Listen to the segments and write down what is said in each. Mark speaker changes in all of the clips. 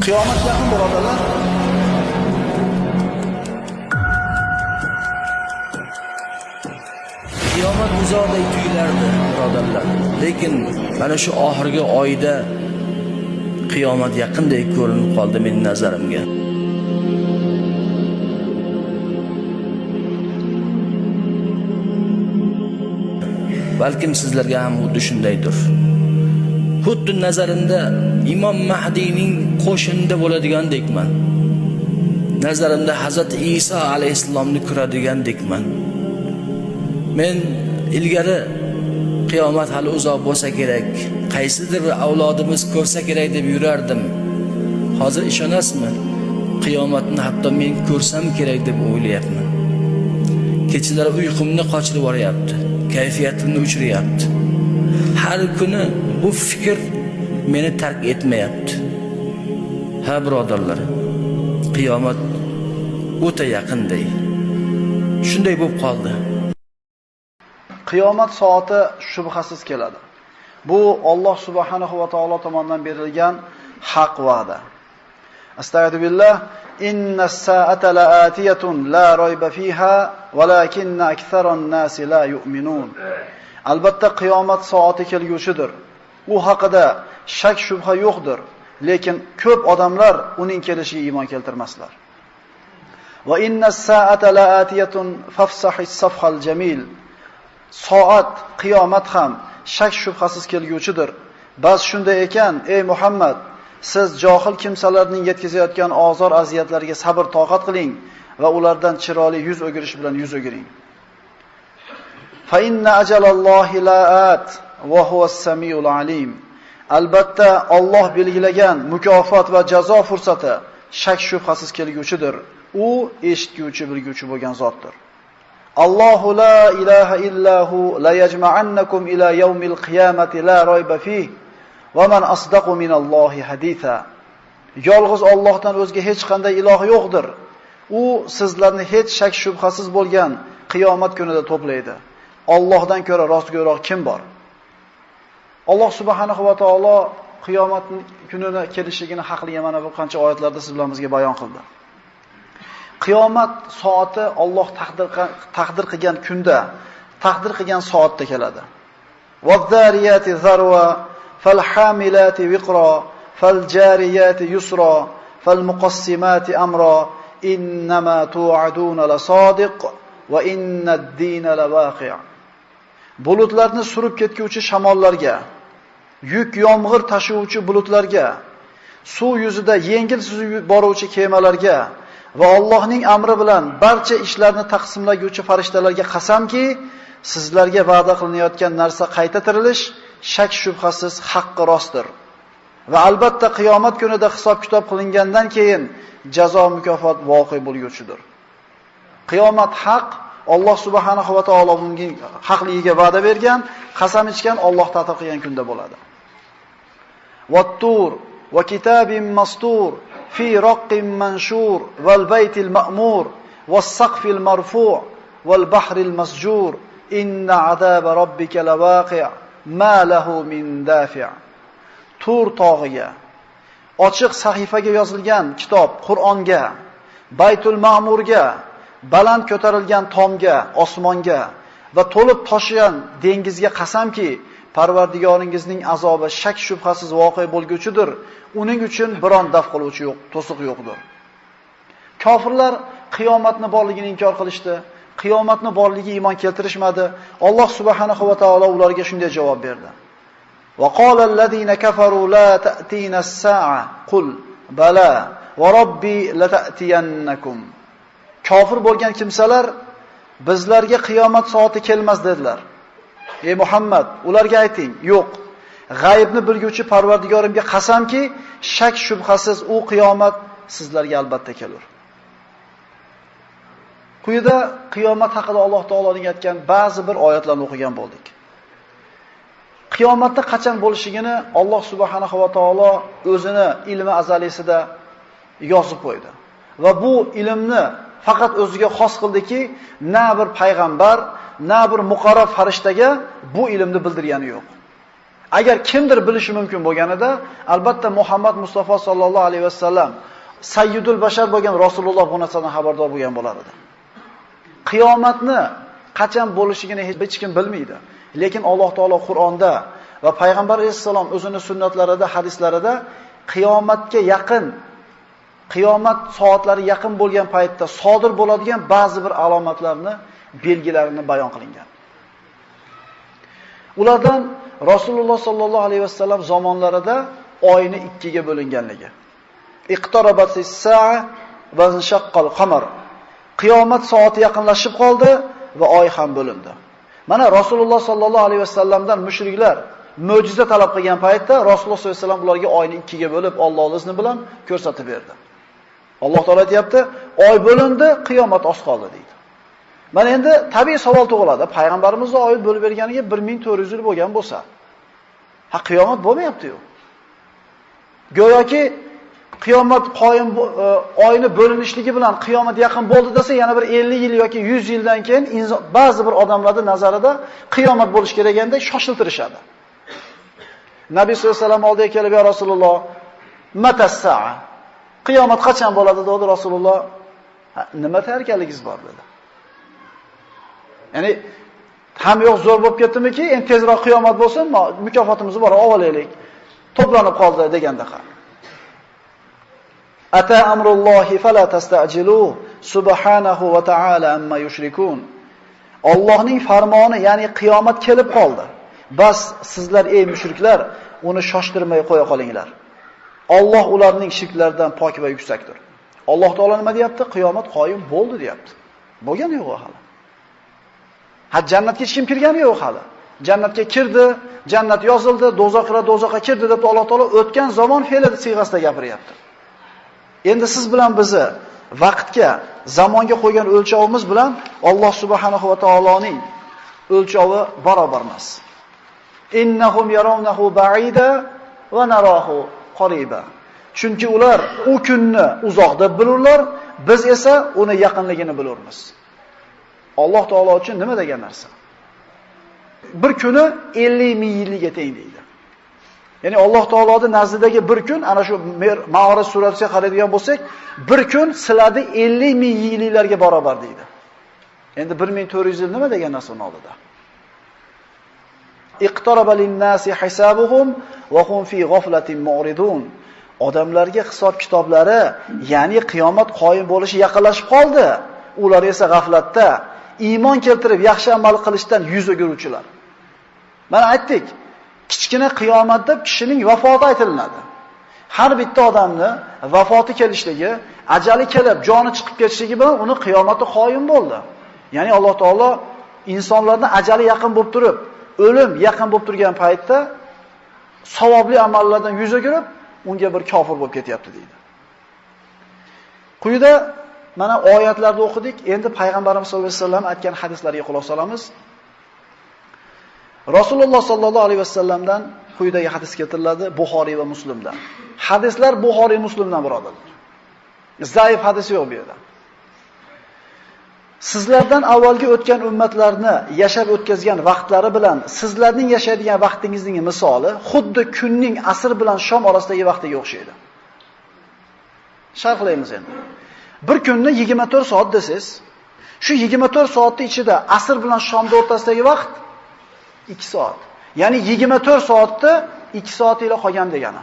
Speaker 1: Qiyomat yaqin birodarlar. Qiyomat uzoqday tuyulardi birodarlar. Lekin mana shu oxirgi oyda qiyomat yaqinday ko'rinib qoldi mening nazarimga. Balkim sizlarga ham xuddi shundaydir. Xuddi nazarimda Imom Mahdiyning qo'shinida bo'ladigandekman. Nazarimda Hazrat Iso alayhisalomni ko'radigandekman. Men ilgari qiyomat hali uzoq bo'lsa kerak, qaysidir avlodimiz ko'rsa kerak deb yurardim. Hozir ishonasizmi? Qiyomatni hatto men ko'rsam kerak deb o'ylayapman. Kechalari uyqumni qochirib yuboryapti, kayfiyatimni o'chiryapti. Har kuni bu fikr meni tark etmayapti. Ha birodarlar, qiyomat o'ta yaqinday. Shunday bo'lib qoldi.
Speaker 2: Qiyomat soati shubhasiz keladi. Bu Alloh subhanahu va taolo tomonidan berilgan haq va'da. Astagfirullah. Innas sa'ata la'atiyatun la rayba fiha walakinna aktharan nasi la yu'minun. Albatta qiyomat soati kelguchidir. U haqida shak shubha yo'qdir, lekin ko'p odamlar uning kelishiga iymon keltirmaslar. Va innas sa'ata la'atiyatun fafsahis safhal jamil. Soat, qiyomat ham shak shubhasiz kelguchidir. Bas shunday ekan, ey Muhammad, siz johil kimsalarning yetkazayotgan ozor aziyatlarga sabr toqat qiling va ulardan chiroyli yuz o'girish bilan yuz o'giring. Fa inna ajalallohi la'at va huwas samiul alim. Albatta Alloh belgilagan mukofot va jazo fursati shak shubhasiz kelguchidir. U eshitguvchi, bilguvchi bo'lgan zotdir. Allohu la ilaha illahu la yajma'annakum ila yawmil qiyamati la rayba fihi va man asdaqu minallohi haditha. Yolg'iz Allohdan o'zga hech qanday iloh yo'qdir. U sizlarni hech shak shubhasiz bo'lgan qiyomat kunida to'playdi. Allohdan ko'ra rostgo'roq kim bor? Alloh subhanahu va taolo qiyomat kunini kelishligini haqli mana bu qancha oyatlarda siz bilan bizga bayon qildi. Qiyomat soati Alloh taqdir qilgan kunda, taqdir qilgan soatda keladi. Vaz-zariyati zarwa fal-hamilati wiqra fal-jariyati yusra fal-muqassimati amra innama tu'aduna lasadiq va innad-dina lawaqi'. Bulutlarni surib ketguvchi shamollarga, yuk yomg'ir tashuvchi bulutlarga, suv yuzida yengil suzib boruvchi kemalarga va Allohning amri bilan barcha ishlarni taqsimlaguvchi farishtalarga qasamki, sizlarga va'da qilinayotgan narsa qayta tirilish shak shubhasiz haqqi rostdir. Va albatta qiyomat kunida hisob-kitob qilingandan keyin jazo mukofot voqe bo'lguchidir. Qiyomat haq, Alloh subhanahu va taolo bunga haqligiga va'da bergan, qasam ichgan, Alloh ta'til qilgan kunda bo'ladi. Vat-tur va kitabim mastur fi raqqin manshur wal baytil ma'mur was-saqfil marfu' wal bahril masjur inna azaba robbika lawaqi' ma lahu min dafi'. Tur tog'iga, ochiq sahifaga yozilgan kitob Qur'onga, Baytul Ma'murga, baland ko'tarilgan tomga, osmonga va to'lib toshigan dengizga qasamki, Parvardigoringizning azobi shak shubhasiz voqea bo'lguchidir. Uning uchun biron daf qiluvchi yo'q, to'siq yo'qdir. Kofirlar qiyomatni borligini inkor qilishdi. Qiyomatni borligiga iymon keltirishmadi. Alloh subhanahu va taolo ularga shunday javob berdi. Va qala allazina kafaru la ta'tina as-sa'a qul bala va robbi la ta'tiyannakum. Kofir bo'lgan kimsalar bizlarga qiyomat soati kelmas dedilar. Ey Muhammad, ularga ayting, yo'q. G'aybni bilguvchi Parvardigorimga qasamki, shak shubhasiz u qiyomat sizlarga albatta kelur. Quyida qiyomat haqida Alloh taoloning aytgan ba'zi bir oyatlarni o'qigan bo'ldik. Qiyomatning qachon bo'lishigini Alloh subhanahu va taolo o'zini ilmi azalisida yozib qo'ydi. Va bu ilmni faqat o'ziga xos qildiki, na bir payg'ambar, na bir muqarrab farishtaga bu ilmni bildirgani yo'q. Agar kimdir bilishi mumkin bo'lganida, albatta Muhammad Mustafa sallallohu alayhi vasallam sayyidul bashar bo'lgan Rasululloh bu narsadan xabardor bo'lgan bo'lar edi. Qiyomatni qachon bo'lishigini hech kim bilmaydi. Lekin Alloh taolo Qur'onda va payg'ambar alayhisalom o'zining sunnatlarida, hadislarida qiyomatga yaqin, qiyomat soatlari yaqin bo'lgan paytda sodir bo'ladigan ba'zi bir alomatlarni, belgilarini bayon qilingan. Ulardan Rasululloh sallallohu alayhi vasallam zamonlarida oyni ikkiga bo'linganligi. Iqtarabatis-sa'a va inshaqqal qamar. Qiyomat soati yaqinlashib qoldi va oy ham bo'lindi. Mana Rasululloh sallallohu alayhi vasallamdan mushriklar mo'jiza talab qilgan paytda Rasululloh sollallohu alayhi vasallam ularga oyni ikkiga bo'lib Alloh izni bilan ko'rsatib berdi. Alloh taolo aytayapti, oy bo'lindi, qiyomat oz qoldi deydi. Mana endi tabiiy savol tug'iladi. Payg'ambarimizning oy bo'lib berganiga 1400 yil bo'lgan bo'lsa, qiyomat bo'lmayapti-yu. Go'yoki qiyomat qoyim oyni bo'linishligi bilan qiyomat yaqin bo'ldi desa, yana bir 50 yil yoki 100 yildan keyin ba'zi bir odamlarning nazarida qiyomat bo'lish kerakganda shoshiltirishadi. Nabiy sollallohu alayhi vasallam oldiga kelib, "Ya Rasululloh, matas-sa'a?" Qiyomat qachon bo'ladi dedi Rasululloh. "Nima tayyorgarligingiz bor?" dedi. Ya'ni ham yo'q zo'r bo'lib ketdimiki, endi tezroq qiyomat bo'lsin, mukofotimizni bor, olaylik. To'planib qoldi degandaqa. Ata amrullohi fala tastajilu subhanahu va ta'ala amma yushrikun. Allohning farmoni, ya'ni qiyomat kelib qoldi. Bas sizlar ey mushriklar, uni shoshtirmay qo'ya qolinglar. Alloh ularning shirklaridan pok va yuksakdir. Alloh taolo nima deyapti? Qiyomat qoyim bo'ldi deyapti. Bo'lgani yo'q hali. Jannatga hech kim kirgani yo'q hali. Jannatga kirdi, jannat yozildi, do'zaxga kirdi deb Alloh taolo o'tgan zamon fe'li siyg'asida gapiryapti. Endi siz bilan bizni vaqtga, zamonga qo'ygan o'lchovimiz bilan Alloh subhanahu va taoloning o'lchovi barobar emas. Innahum yarawnahu ba'ida va narahu qariba. Chunki ular u kunni uzoq deb bilurlar, biz esa uni yaqinligini bilurmiz. Alloh taolo uchun nima degan narsa? Bir kuni 50 ming yilga teng deydi. Ya'ni Alloh taoloning nazdidagi bir kun, ana shu Ma'orij surasiga qaraydigan bo'lsak, bir kun sizlarning 50 ming yillarga barobar deydi. Endi 1400 yil nima degan narsa uning oldida? Iqtaraba lin-nasi hisabuhum wa hum fi ghaflatin mu'ridun. Odamlarga hisob kitoblari, ya'ni qiyomat qoyim bo'lishi yaqinlashib qoldi. Ular esa g'aflatda, iymon keltirib yaxshi amal qilishdan yuz o'giruvchilar. Mana aytdik, kichkina qiyomat deb kishining vafoti aytiladi. Har bitta odamni vafoti kelishligi, ajali kelib, joni chiqib ketishligi bilan uni qiyomati qoyim bo'ldi. Ya'ni Alloh taolo insonlarning ajali yaqin bo'lib turib, o'lim yaqin bo'lib turgan paytda savobli amallardan yuz o'girib, unga bir kofir bo'lib ketyapti deydi. Quyida mana oyatlarda o'qidik, endi payg'ambarimiz sollallohu alayhi vasallam aytgan hadislarga quloq solamiz. Rasululloh sallallohu alayhi vasallamdan quyidagi hadis keltiriladi Buxoriy va Muslimdan. Hadislar Buxoriy, Muslimdan birodarlar. Zaif hadis yo'q bu yerda. Sizlardan avvalgi o'tgan ummatlarni yashab o'tkazgan vaqtlari bilan sizlarning yashaydigan vaqtingizning misoli xuddi kunning asr bilan shom orasidagi vaqtiga o'xshaydi. Sharhlaymiz endi. Bir kunni 24 soat desiz, shu 24 soatning ichida asr bilan shomning o'rtasidagi vaqt 2 soat. Ya'ni 24 soatda 2 soat ila qolgan degani.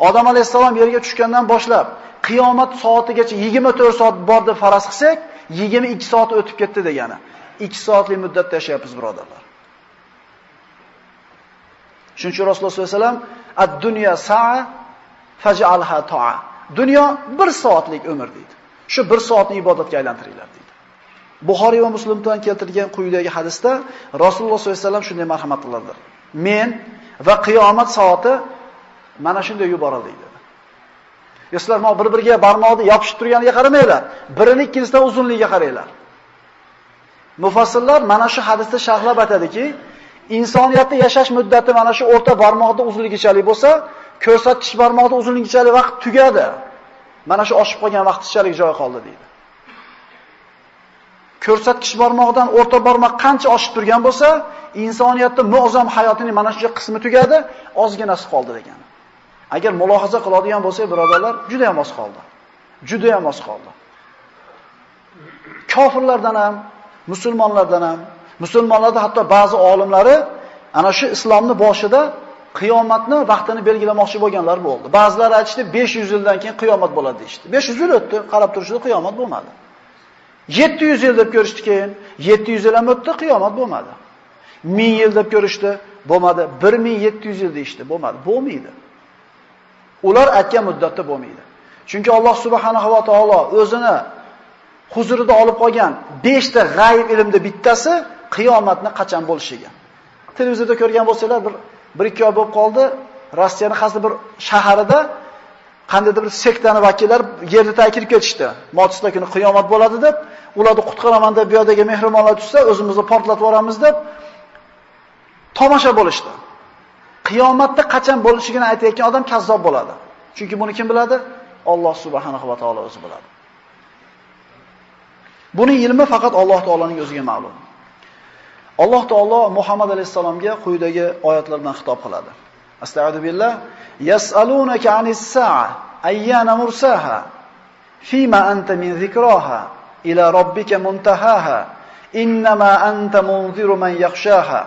Speaker 2: Odam alayhisalom yerga tushgandan boshlab qiyomat soatigacha 24 soat bor deb faraz qilsak, 22 soat o'tib ketdi degani. 2 soatlik muddatda yashayapmiz birodarlar. Shuning uchun Rasululloh sollallohu alayhi vasallam ad-dunya sa'a faj'alha ta'a. Dunyo 1 soatlik umr deydi. Shu 1 soatni ibodatga aylantiringlar deydi. Buxoriy va Muslimdan keltirilgan quyidagi hadisda Rasululloh sollallohu alayhi vasallam shunday marhamat qiladilar. Men va qiyomat soati mana shunday yuborildi dedi. Sizlar bir-biriga barmoqni yopishib turganiga qaramanglar, birini ikkinchisidan uzunligiga qaranglar. Mufassirlar mana shu hadisda sharhlab aytadiki, insoniyatning yashash muddati mana shu o'rta barmoqda uzunligichalik bo'lsa, ko'rsatkich barmoqda uzunligichalik vaqt tugadi. Mana shu oshib qolgan vaqtchalik joy qoldi deydi. Ko'rsatkich barmoqdan o'rta barmoq qancha oshib turgan bo'lsa, insoniyatda muazzam hayotining mana shu qismi tugadi, ozginasi qoldi degan. Agar mulohaza qiladigan bo'lsak, birodarlar, juda ham oz qoldi. Juda ham oz qoldi. Kofirlardan ham, musulmonlardan ham, musulmonlarda hatto ba'zi olimlari ana shu islomni boshida qiyomatni vaqtini belgilamoqchi bo'lganlar bo'ldi. Ba'zilar aytishdi 500 yildan keyin qiyomat bo'ladi deydi. 500 yil o'tdi, qarab turishdi, qiyomat bo'lmadi. 700 yil deb ko'rishdi keyin, 700 yil ham o'tdi, qiyomat bo'lmadi. 1000 yil deb ko'rishdi, bo'lmadi. 1700 yil deyishdi, bo'lmadi. Bo'lmaydi. Ular aytgan muddatda bo'lmaydi. Chunki Alloh subhanahu va taolo o'zini huzurida olib qolgan 5 ta g'ayb ilmda bittasi qiyomatni qachon bo'lishiga. Televizorda ko'rgan bo'lsanglar, bir ikki oy bo'lib qoldi, Rossiyaning qaysi bir shaharida qandaydir bir sektani vakillari yerda ta'kid ketishdi. Motisda kuni qiyomat bo'ladi deb, ularni qutqaraman deb, bu yerdagi mehmonlar tushsa, o'zimizni portlatib yuboramiz deb tomosha bo'lishdi. Qiyomatda qachon bo'lishigini aytayotgan odam kazzob bo'ladi. Chunki buni kim biladi? Alloh subhanahu va taolo o'zi biladi. Buning ilmi faqat Alloh taoloning o'ziga ma'lum. Alloh taolo Muhammad alayhisalomga quyidagi oyatlar bilan xitob qiladi. Astagfiru billah. Yas'alunaka anis-sa'a ayyana mursaha fima anta min zikraha ila robbika muntahaha innama anta munziru man yakhshaha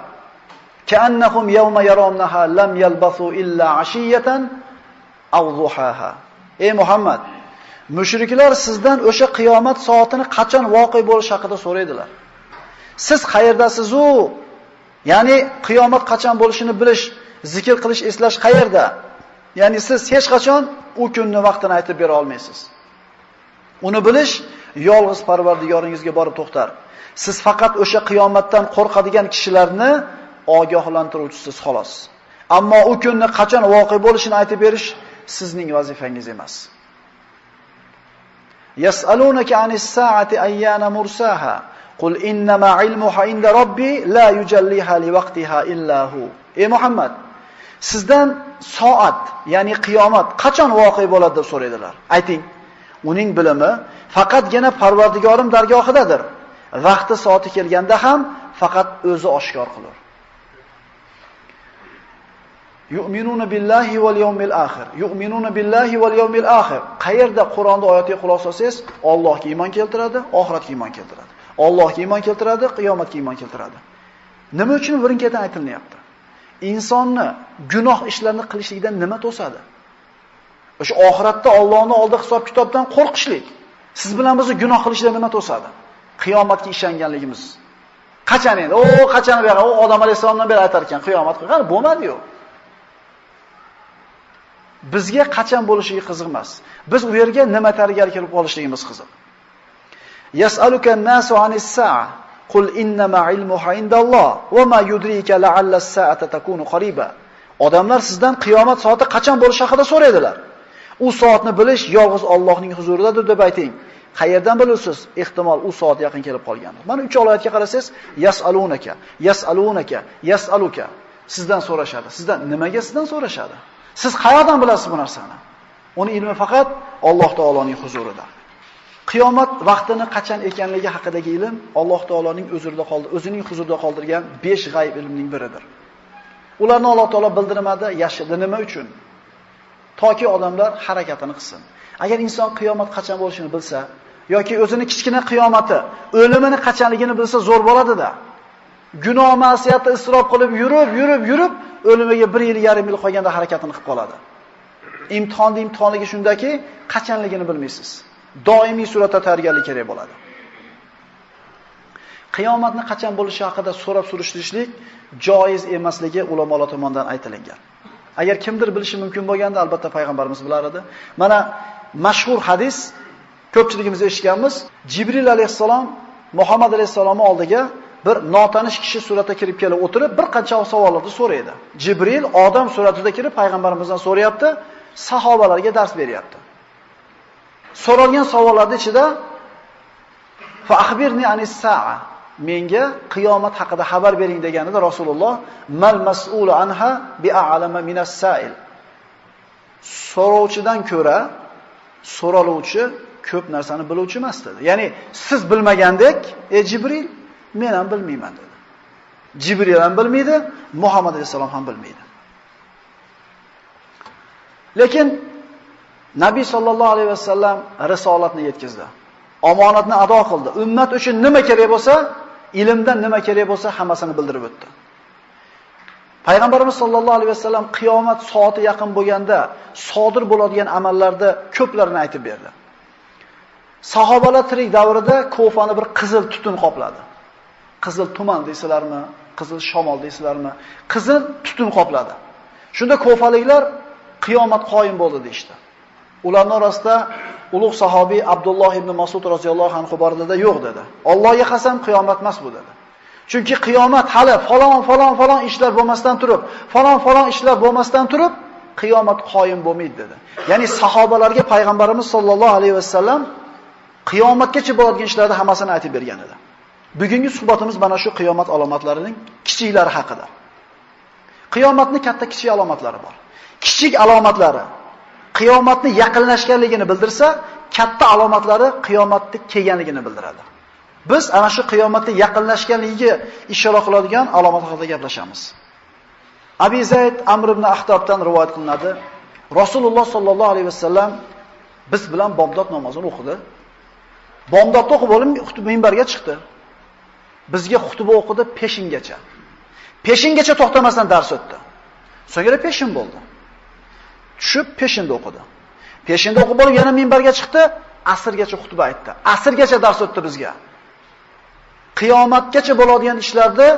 Speaker 2: ka'annahum yawma yarawnaha lam yalbathu illa 'ashiyatan aw duhaha. Ey Muhammad, mushriklar sizdan o'sha qiyomat soatini qachon voqea bo'lishi haqida so'raydilar. Siz qayerdasiz-u? Ya'ni qiyomat qachon bo'lishini bilish, zikr qilish, eslash qayerda? Ya'ni siz hech qachon u kunni vaqtini aytib bera olmaysiz. Uni bilish yolg'iz Parvardigoringizga borib to'xtar. Siz faqat o'sha qiyomatdan qo'rqadigan kishilarni ogohlantiruvchisiz xolos. Ammo u kunni qachon voqea bo'lishini aytib berish sizning vazifangiz emas. Yas'alunaka anis-sa'ati ayyana mursaha qul innama 'ilmuha 'inda robbi la yujalliha liwaqtiha illa hu. Ey Muhammad, sizdan soat, ya'ni qiyomat qachon voqea bo'ladi deb so'raydilar. Ayting, uning bilimi faqatgina Parvardigorim dargohidadir. Vaqti soati kelganda ham faqat o'zi oshkor qilar. Yu'minuna billahi wal yawmil akhir. Yu'minuna billahi wal yawmil akhir. Qayerda Qur'onda oyatga quloq solsangiz, Allohga iymon keltiradi, oxiratga iymon keltiradi. Allohga iymon keltiradi, qiyomatga iymon keltiradi. Nima uchun birin-ketin aytilyapti? Insonni gunoh ishlarni qilishlikdan nima to'sadi? O'sha oxiratda Allohning oldida hisob-kitobdan qo'rqishlik. Siz bilan bizni gunoh qilishdan nima to'sadi? Qiyomatga ishonganligimiz. Qachon endi? Qachon beri? Odam alayhisolamdan beri aytar ekan, qiyomat qani bo'lmadi-yu. Bizga qachon bo'lishiga qiziq emas. Biz u yerga nima tayyorgarlik kelib qolishligimiz qiziq. Yas'aluka an-nasu anis-sa'a qul innama 'ilmuha 'indalloh wa ma yudrika la'alla as-sa'ata takunu qariba. Odamlar sizdan qiyomat soati qachon bo'lishi haqida so'raydilar. U soatni bilish yolg'iz Allohning huzuridadir deb ayting. Qayerdan bilasiz? Ehtimol u soat yaqin kelib qolgandir. Mana 3 oyatga qarasangiz, yas'alunaka, yas'alunaka, yas'aluka. Sizdan so'rashadi. Sizdan nimaga sizdan so'rashadi? Siz qayerdan bilasiz bu narsani? Uni ilmi faqat Alloh taoloning huzurida. Qiyomat vaqtini qachon ekanligi haqidagi ilm Alloh taoloning o'zining huzurida qoldirgan 5 g'ayb ilmning biridir. Ularni Alloh taolo bildirmadi, yashirdi. Nima uchun? Toki odamlar harakatini qilsin. Agar inson qiyomat qachon bo'lishini bilsa, yoki o'zini kichkina qiyomati, o'limini qachonligini bilsa zo'r bo'ladi-da. Gunoh ma'siyatda isrof qilib yurib, o'limiga 1 yil yarim yil qolganda harakatini qilib qoladi. Imtihonligi shundaki, qachonligini bilmaysiz. Doimiy suratda tayyorgarlik kerak bo'ladi. Qiyomatni qachon bo'lishi haqida so'rab surishtirishlik joiz emasligi ulamolar tomonidan aytilgan. Agar kimdir bilishi mumkin bo'lganda, albatta payg'ambarimiz bilar edi. Mana mashhur hadis, ko'pchiligimiz eshitganmiz. Jibril alayhissalom Muhammad alayhissalomning oldiga bir notanish kishi suratda kirib kelib o'tirib, bir qancha savollarni so'raydi. Jibril odam suratida kirib payg'ambarimizdan so'rayapti, sahobalarga dars beryapti. So'ralgan savollarning ichida fa akhbirni anis-sa'a, menga qiyomat haqida xabar bering deganida Rasululloh mal mas'ulu anha bi'alama minas-sa'il. So'rovchidan ko'ra so'raluvchi ko'p narsani biluvchi emas dedi. Ya'ni siz bilmagandek, ey Jibril, men ham bilmayman dedi. Jibril ham bilmaydi, Muhammad alayhisalom ham bilmaydi. Lekin Nabiy sallallohu alayhi vasallam risolatni yetkazdi. Omonatni ado qildi. Ummat uchun nima kerak bo'lsa, ilmdan nima kerak bo'lsa, hammasini bildirib o'tdi. Payg'ambarimiz sollallohu alayhi vasallam qiyomat soati yaqin bo'lganda sodir bo'ladigan amallarda ko'plarini aytib berdi. Sahobalar tirik davrida Kufani bir qizil tutun qopladi. Qizil tuman deysizlarmi, qizil shamol deysizlarmi? Qizil tutun qopladi. Shunda Kufaliklar qiyomat qoyim bo'ldi deydi. Ularning orasida ulug' sahobiy Abdulloh ibn Mas'ud roziyallohu anhu bor dedi, yo'q dedi. Allohga qasam qiyomat emas bu dedi. Chunki qiyomat hali falon ishlar bo'lmasdan turib, qiyomat qoyim bo'lmaydi dedi. Ya'ni sahobalarga payg'ambarimiz sollallohu alayhi vasallam qiyomatgacha bo'ladigan ishlarni hammasini aytib bergan edi. Bugungi suhbatimiz mana shu qiyomat alomatlarining kichiklari haqida. Qiyomatning katta kichik alomatlari bor. Kichik alomatlari qiyomatning yaqinlashganligini bildirsa, katta alomatlari qiyomatning kelganligini bildiradi. Biz ana shu qiyomatning yaqinlashganligiga ishora qiladigan alomatlar haqida gaplashamiz. Abi Zayd Amr ibn Ahtobdan rivoyat qilinadi. Rasululloh sollallohu alayhi vasallam biz bilan bomdod namozini o'qidi. Bomdodni o'qib bo'lib minbarga chiqdi. Bizga xutba o'qidi peshingacha. Peshingacha to'xtamasdan dars o'tdi. So'ngra peshin bo'ldi. Tushib peshinda o'qidi. Peshinda o'qib bo'lib yana minbarga chiqdi, asrgacha xutba aytdi. Asrgacha dars o'tdi bizga. Qiyomatgacha bo'ladigan ishlarni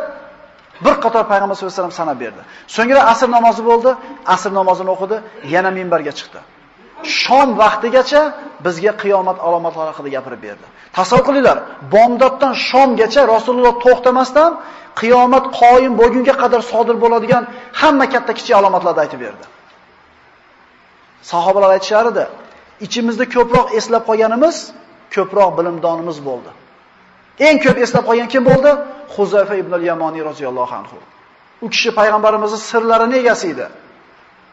Speaker 2: bir qator payg'ambar sollallohu alayhi vasallam sanab berdi. So'ngra asr namozi bo'ldi, asr namozini o'qidi, yana minbarga chiqdi. Shom vaqtigacha bizga qiyomat alomatlari haqida gapirib berdi. Tasavvur qilinglar, bomdoddan shomgacha Rasululloh to'xtamasdan qiyomat qoyim bo'lgunga qadar sodir bo'ladigan hamma katta kichik alomatlarni aytib berdi. Sahobalar aytishar edi, ichimizda ko'proq eslab qolganimiz, ko'proq bilimdonimiz bo'ldi. Eng ko'p eslab qolgan kim bo'ldi? Huzayfa ibn al-Yamani roziyallohu anhu. U kishi payg'ambarimizning sirlarini egasi edi.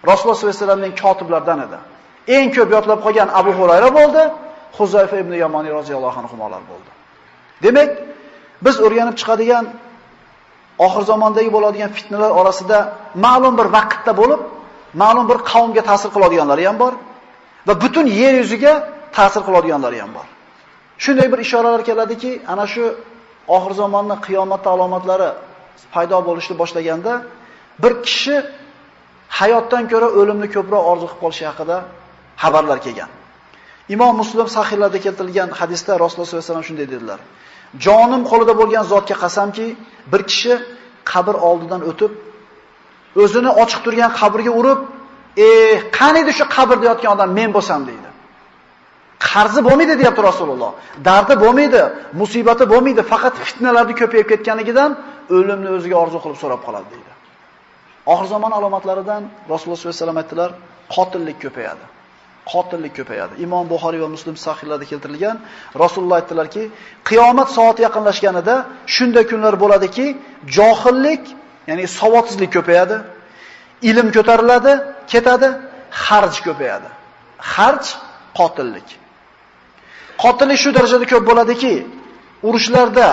Speaker 2: Rasululloh sollallohu alayhi vasallamning kotiblardan edi. Eng ko'p yodlab qolgan Abu Hurayra bo'ldi, Huzayfa ibn Yamani roziyallohu anhular bo'ldi. Demak, biz o'rganib chiqadigan oxir zamondagi bo'ladigan fitnalar orasida ma'lum bir vaqtda bo'lib, ma'lum bir qavmga ta'sir qiladiganlari ham bor va butun yer yuziga ta'sir qiladiganlari ham bor. Shunday bir ishoralar keladiki, ana shu oxir zamonning qiyomatning alomatlari paydo bo'lishni boshlaganda bir kishi hayotdan ko'ra o'limni ko'proq orzu qilib qolishi haqida xabarlar kelgan. Imom Muslim sahihlarda keltirilgan hadisda Rasululloh sollallohu alayhi vasallam shunday dedilar: "Jonim qo'lida bo'lgan zotga qasamki, bir kishi qabr oldidan o'tib, o'zini ochiq turgan qabrga urib, qani edi shu qabrda yotgan odam men bo'lsam" deydi. Qarzi bo'lmaydi deyapti Rasululloh. Dardi bo'lmaydi, musibati bo'lmaydi, faqat fitnalarning ko'payib ketganligidan o'limni o'ziga orzu qilib so'rab qoladi deydi. Oxir zamon alomatlaridan Rasululloh sollallohu alayhi vasallam aytdilar, qotillik ko'payadi. Qotillik ko'payadi. Imom Buxoriy va Muslim sahihlarda keltirilgan, Rasululloh aytdilarki, qiyomat soati yaqinlashganida shunday kunlar bo'ladiki, johillik, ya'ni savodsizlik ko'payadi, ilm ko'tariladi, ketadi, xarj ko'payadi. Xarj qotillik. Qotillik shu darajada ko'p bo'ladiki, urushlarda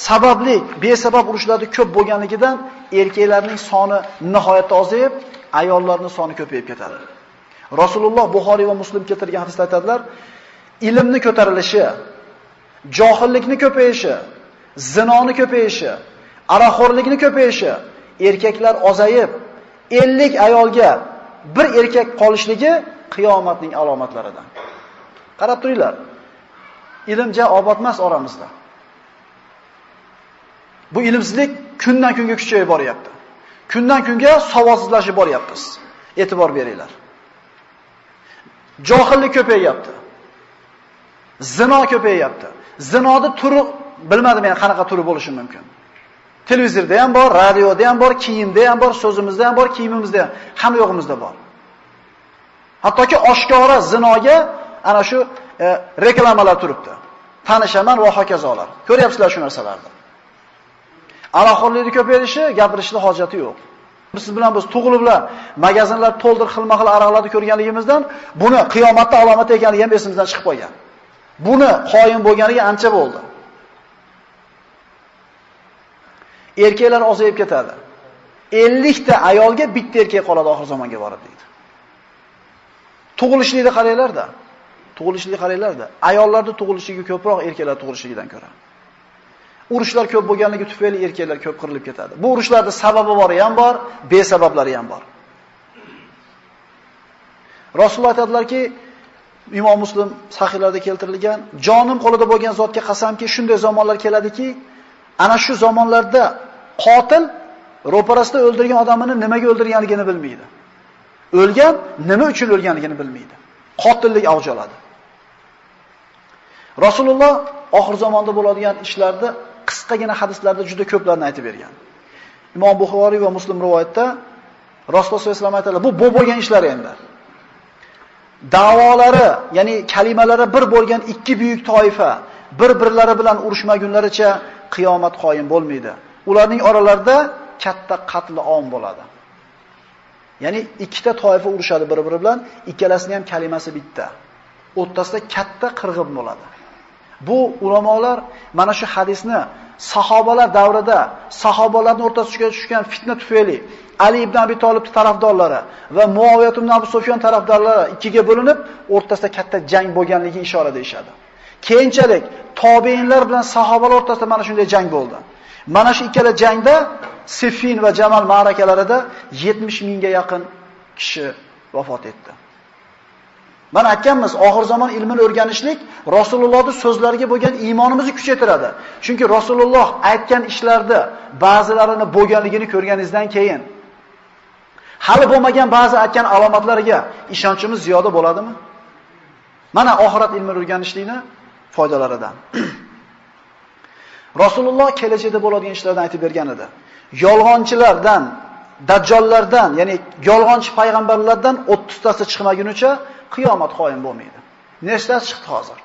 Speaker 2: sababli, besabab urushlarda ko'p bo'lganligidan erkaklarning soni nihoyatda ozayib, ayollarning soni ko'payib ketadi. Rasululloh Buxoriy va Muslim keltirgan hadisda aytadilar, ilmni ko'tarilishi, johillikni ko'payishi, zinoni ko'payishi, aroqxo'rlikni ko'payishi, erkaklar ozayib, 50 ayolga bir erkak qolishligi qiyomatning alomatlaridan. Qarab turinglar. Ilmja obod emas oramizda. Bu ilmsizlik kundan kunga kuchayib boryapti. Kundan kunga savodsizlashib boryapmiz. E'tibor beringlar. Johillik ko'payapti. Zino ko'payapti. Zinoning turi bilmadim men qanaqa turi bo'lishi mumkin. Televizorda ham bor, radioda ham bor, kiyimda ham bor, so'zimizda ham bor, kiyimimizda ham, hamma yo'g'imizda bor. Hattoki oshkora zinoga ana shu reklamalar turibdi. Tanishaman va hokazolar. Ko'ryapsizlar shu narsalarni. Aroqxo'rlikni ko'payishi, gapirishning hojati yo'q. Siz bilan biz tug'iliblar, magazinlar to'ldir xilma-xil aroqlarni ko'rganligimizdan buni qiyomatning alomati ekanligi ham esimizdan chiqib qolgan. Buni qoyim bo'lganiga ancha bo'ldi. Erkaklar ozayib ketadi. 50 ta ayolga bitta erkak qoladi oxir zamonga borib deydi. Tug'ilishlikni qaranglar-da. Tug'ilishlikni qaranglar-da. Ayollarda tug'ilishligi ko'proq erkaklar tug'ilishligidan ko'ra. Urushlar ko'p bo'lganligi tufayli erkaklar ko'p qirilib ketadi. Bu urushlarda sababi bori ham bor, besabablari ham bor. Rasululloh aytadilarki, Imom Muslim sahihlarida keltirilgan, jonim qo'lida bo'lgan zotga qasamki, shunday zamonlar keladiki, ana shu zamonlarda qotil ro'parasida o'ldirgan odamini nimaga o'ldirganligini bilmaydi. O'lgan nima uchun o'lganligini bilmaydi. Qotillik avj oladi. Rasululloh oxir zamonda bo'ladigan ishlarni qisqagina hadislarda juda ko'plarni aytib bergan. Imom Buxoriy va Muslim rivoyatda Rasululloh sollallohu alayhi vasallam aytadilar, bu bo'lgan ishlar endi. Da'volari, ya'ni kalimalari bir bo'lgan ikki buyuk toifa bir-birlari bilan urushmagunlaricha qiyomat qoyim bo'lmaydi. Ularning oralarida katta qatl om bo'ladi. Ya'ni ikkita toifa urushadi bir-biri bilan, ikkalasining ham kalimasi bitta. O'rtasida katta qirg'in bo'ladi. Bu ulamolar mana shu hadisni sahobalar davrida, sahobalarning o'rtasiga tushgan fitna tufayli Ali ibn Abi Talib tarafdorlari va Muaviya ibn Abu Sufyon tarafdorlari ikkiga bo'linib, o'rtasida katta jang bo'lganligi ishora deyshadi. Keyinchalik tobiinlar bilan sahobalar o'rtasida mana shunday jang bo'ldi. Mana shu ikkala jangda Siffin va Jamal ma'rakalarida 70 mingga yaqin kishi vafot etdi. Mana aytganmiz, oxir zamon ilmini o'rganishlik Rasulullohning so'zlariga bo'lgan iymonimizni kuchaytiradi. Chunki Rasululloh aytgan ishlarda ba'zilarini bo'lganligini ko'rganingizdan keyin hali bo'lmagan ba'zi aytgan alomatlariga ishonchimiz ziyoda bo'ladimi? Mana oxirat ilmini o'rganishlikni foydalaridan. Rasululloh kelajakda bo'ladigan ishlardan aytib bergan edi. Yolg'onchilardan, dajjollardan, ya'ni yolg'onchi payg'ambarlardan 30 tasi chiqmagunicha qiyomat qoyim bo'lmaydi. Nechtasi chiqdi hozir?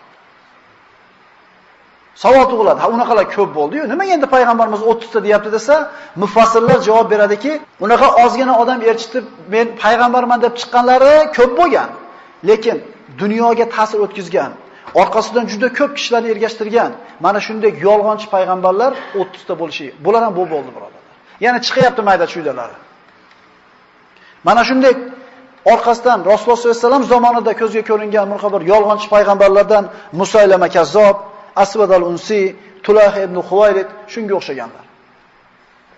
Speaker 2: Savol tug'iladi. Ha, unaqalar ko'p bo'ldi-yu, nimaga endi payg'ambarimiz 30 ta deyapti desa, mufassirlar javob beradiki, unaqa ozgina odam erchitib, men payg'ambarman deb chiqqanlari ko'p bo'lgan. Lekin dunyoga ta'sir o'tkazgan, orqasidan juda ko'p kishilarni ergashtirgan mana shunday yolg'onchi payg'ambarlar 30 ta bo'lishi. Bular ham bo'ldi, birodarlar. Ya'ni chiqyapti mayda chuydalari. Mana shunday orqasidan Rasululloh sollallohu alayhi vasallam zamonida ko'zga ko'ringan muxabir yolg'onchi payg'ambarlardan Musaylama Kazzob, Asvad al-Unsi, Tulah ibn Huvaylid shunga o'xshaganlar.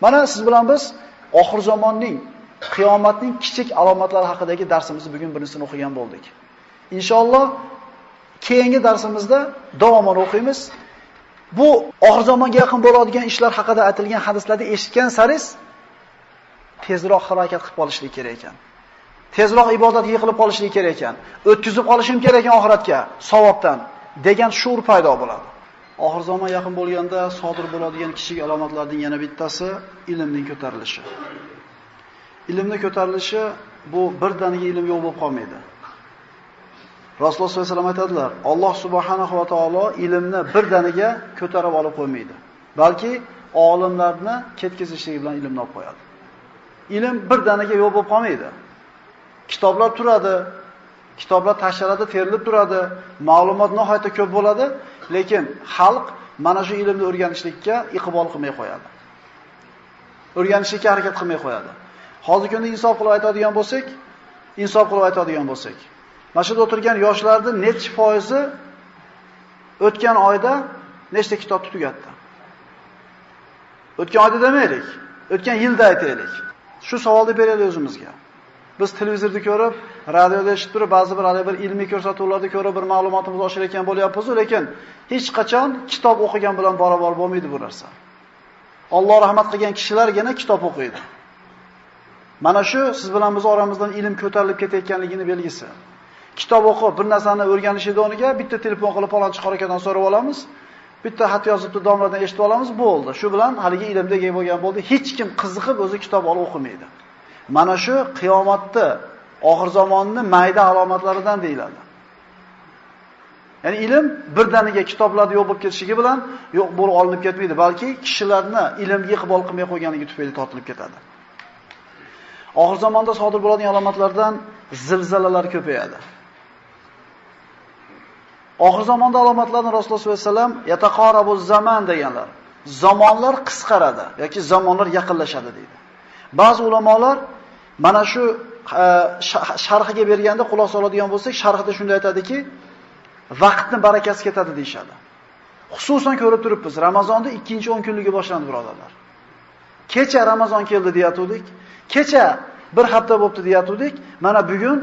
Speaker 2: Mana siz bilan biz oxir zamonning, qiyomatning kichik alomatlari haqidagi darsimizni bugun birinchini o'qigan bo'ldik. Inshaalloh keyingi darsimizda davoman o'qiymiz. Bu oxir zamonga yaqin bo'ladigan ishlar haqida aytilgan hadislarni eshitgan saringiz tezroq harakat qilib olishlik kerak ekan. Tezroq ibodat yig'ilib olishlik kerak ekan. O'tkazib olishim kerak ekan oxiratga savobdan degan shuur paydo bo'ladi. Oxir zamon yaqin bo'lganda sodir bo'ladigan kichik alomatlarning yana bittasi ilmning ko'tarilishi. Ilmning ko'tarilishi bu birdaniga ilm yo'q bo'lib qolmaydi. Rasululloh sollallohu alayhi vasallam aytadilar, Alloh subhanahu va taolo ilmni birdaniga ko'tarib olib qo'ymaydi, balki olimlarni ketkizishligi bilan ilmni olib qo'yadi. Ilm birdaniga yo'q bo'lib qolmaydi. Kitoblar turadi, kitoblar tashlandi, terilib turadi, ma'lumot nihoyatda ko'p bo'ladi, lekin xalq mana shu ilmni o'rganishlikka iqbol qilmay qo'yadi. O'rganishlikka harakat qilmay qo'yadi. Hozirgi kunda insof qilib aytadigan bo'lsak, mana shu o'tirgan yoshlarning necha foizi o'tgan oyda nechta kitobni tugatdi? O'tgan oyda demaylik, o'tgan yilda aytaylik. Shu savolni beraylik o'zimizga. Biz televizorda ko'rib, radioda eshitib turib, ba'zi bir ilmiy ko'rsatuvlarda ko'rib bir ma'lumotimiz oshirayotgan bo'lyapmiz, lekin hech qachon kitob o'qigan bilan barobar bo'lmaydi bu narsa. Alloh rahmat qilgan kishilargina kitob o'qiydi. Mana shu siz bilan biz oramizdan ilm ko'tarilib ketayotganligini belgisi. Kitob o'qib, bir narsani o'rganishida o'rniga bitta telefon qilib palonchi qarakadan so'rab olamiz, bitta xat yozibdi domladan eshitib olamiz, bo'ldi. Shu bilan haligi ilmga ega bo'lgan bo'ldi. Hech kim qiziqib o'zi kitob olib o'qimaydi. Mana shu qiyomatda oxir zamonning mayda alomatlaridan deyiladi. Ya'ni ilm birdaniga kitoblarda yo'q bo'lib ketishiga bilan yo'q bo'lib olinib ketmaydi, balki kishilarni ilmga iqbol qilmay qo'yganligi tufayli tortilib ketadi. Oxir zamonda sodir bo'ladigan alomatlardan zilzilalar ko'payadi. Oxir zamonda alomatlarni Rasululloh sollallohu alayhi vasallam yataqorabuz zaman deganlar. zamonlar qisqaradi yoki zamonlar yaqinlashadi deydi. Ba'zi ulamolar mana shu sharhiga berganda xulosa oladigan bo'lsak, sharhida shunday aytadiki, vaqtning barakasi ketadi deyshadi. Xususan ko'rib turibmiz, Ramazonda 2-10 kunligi boshlandi birodarlar. Kecha Ramazon keldi deyatuvdik. Kecha bir hafta bo'pti deyatuvdik. Mana bugun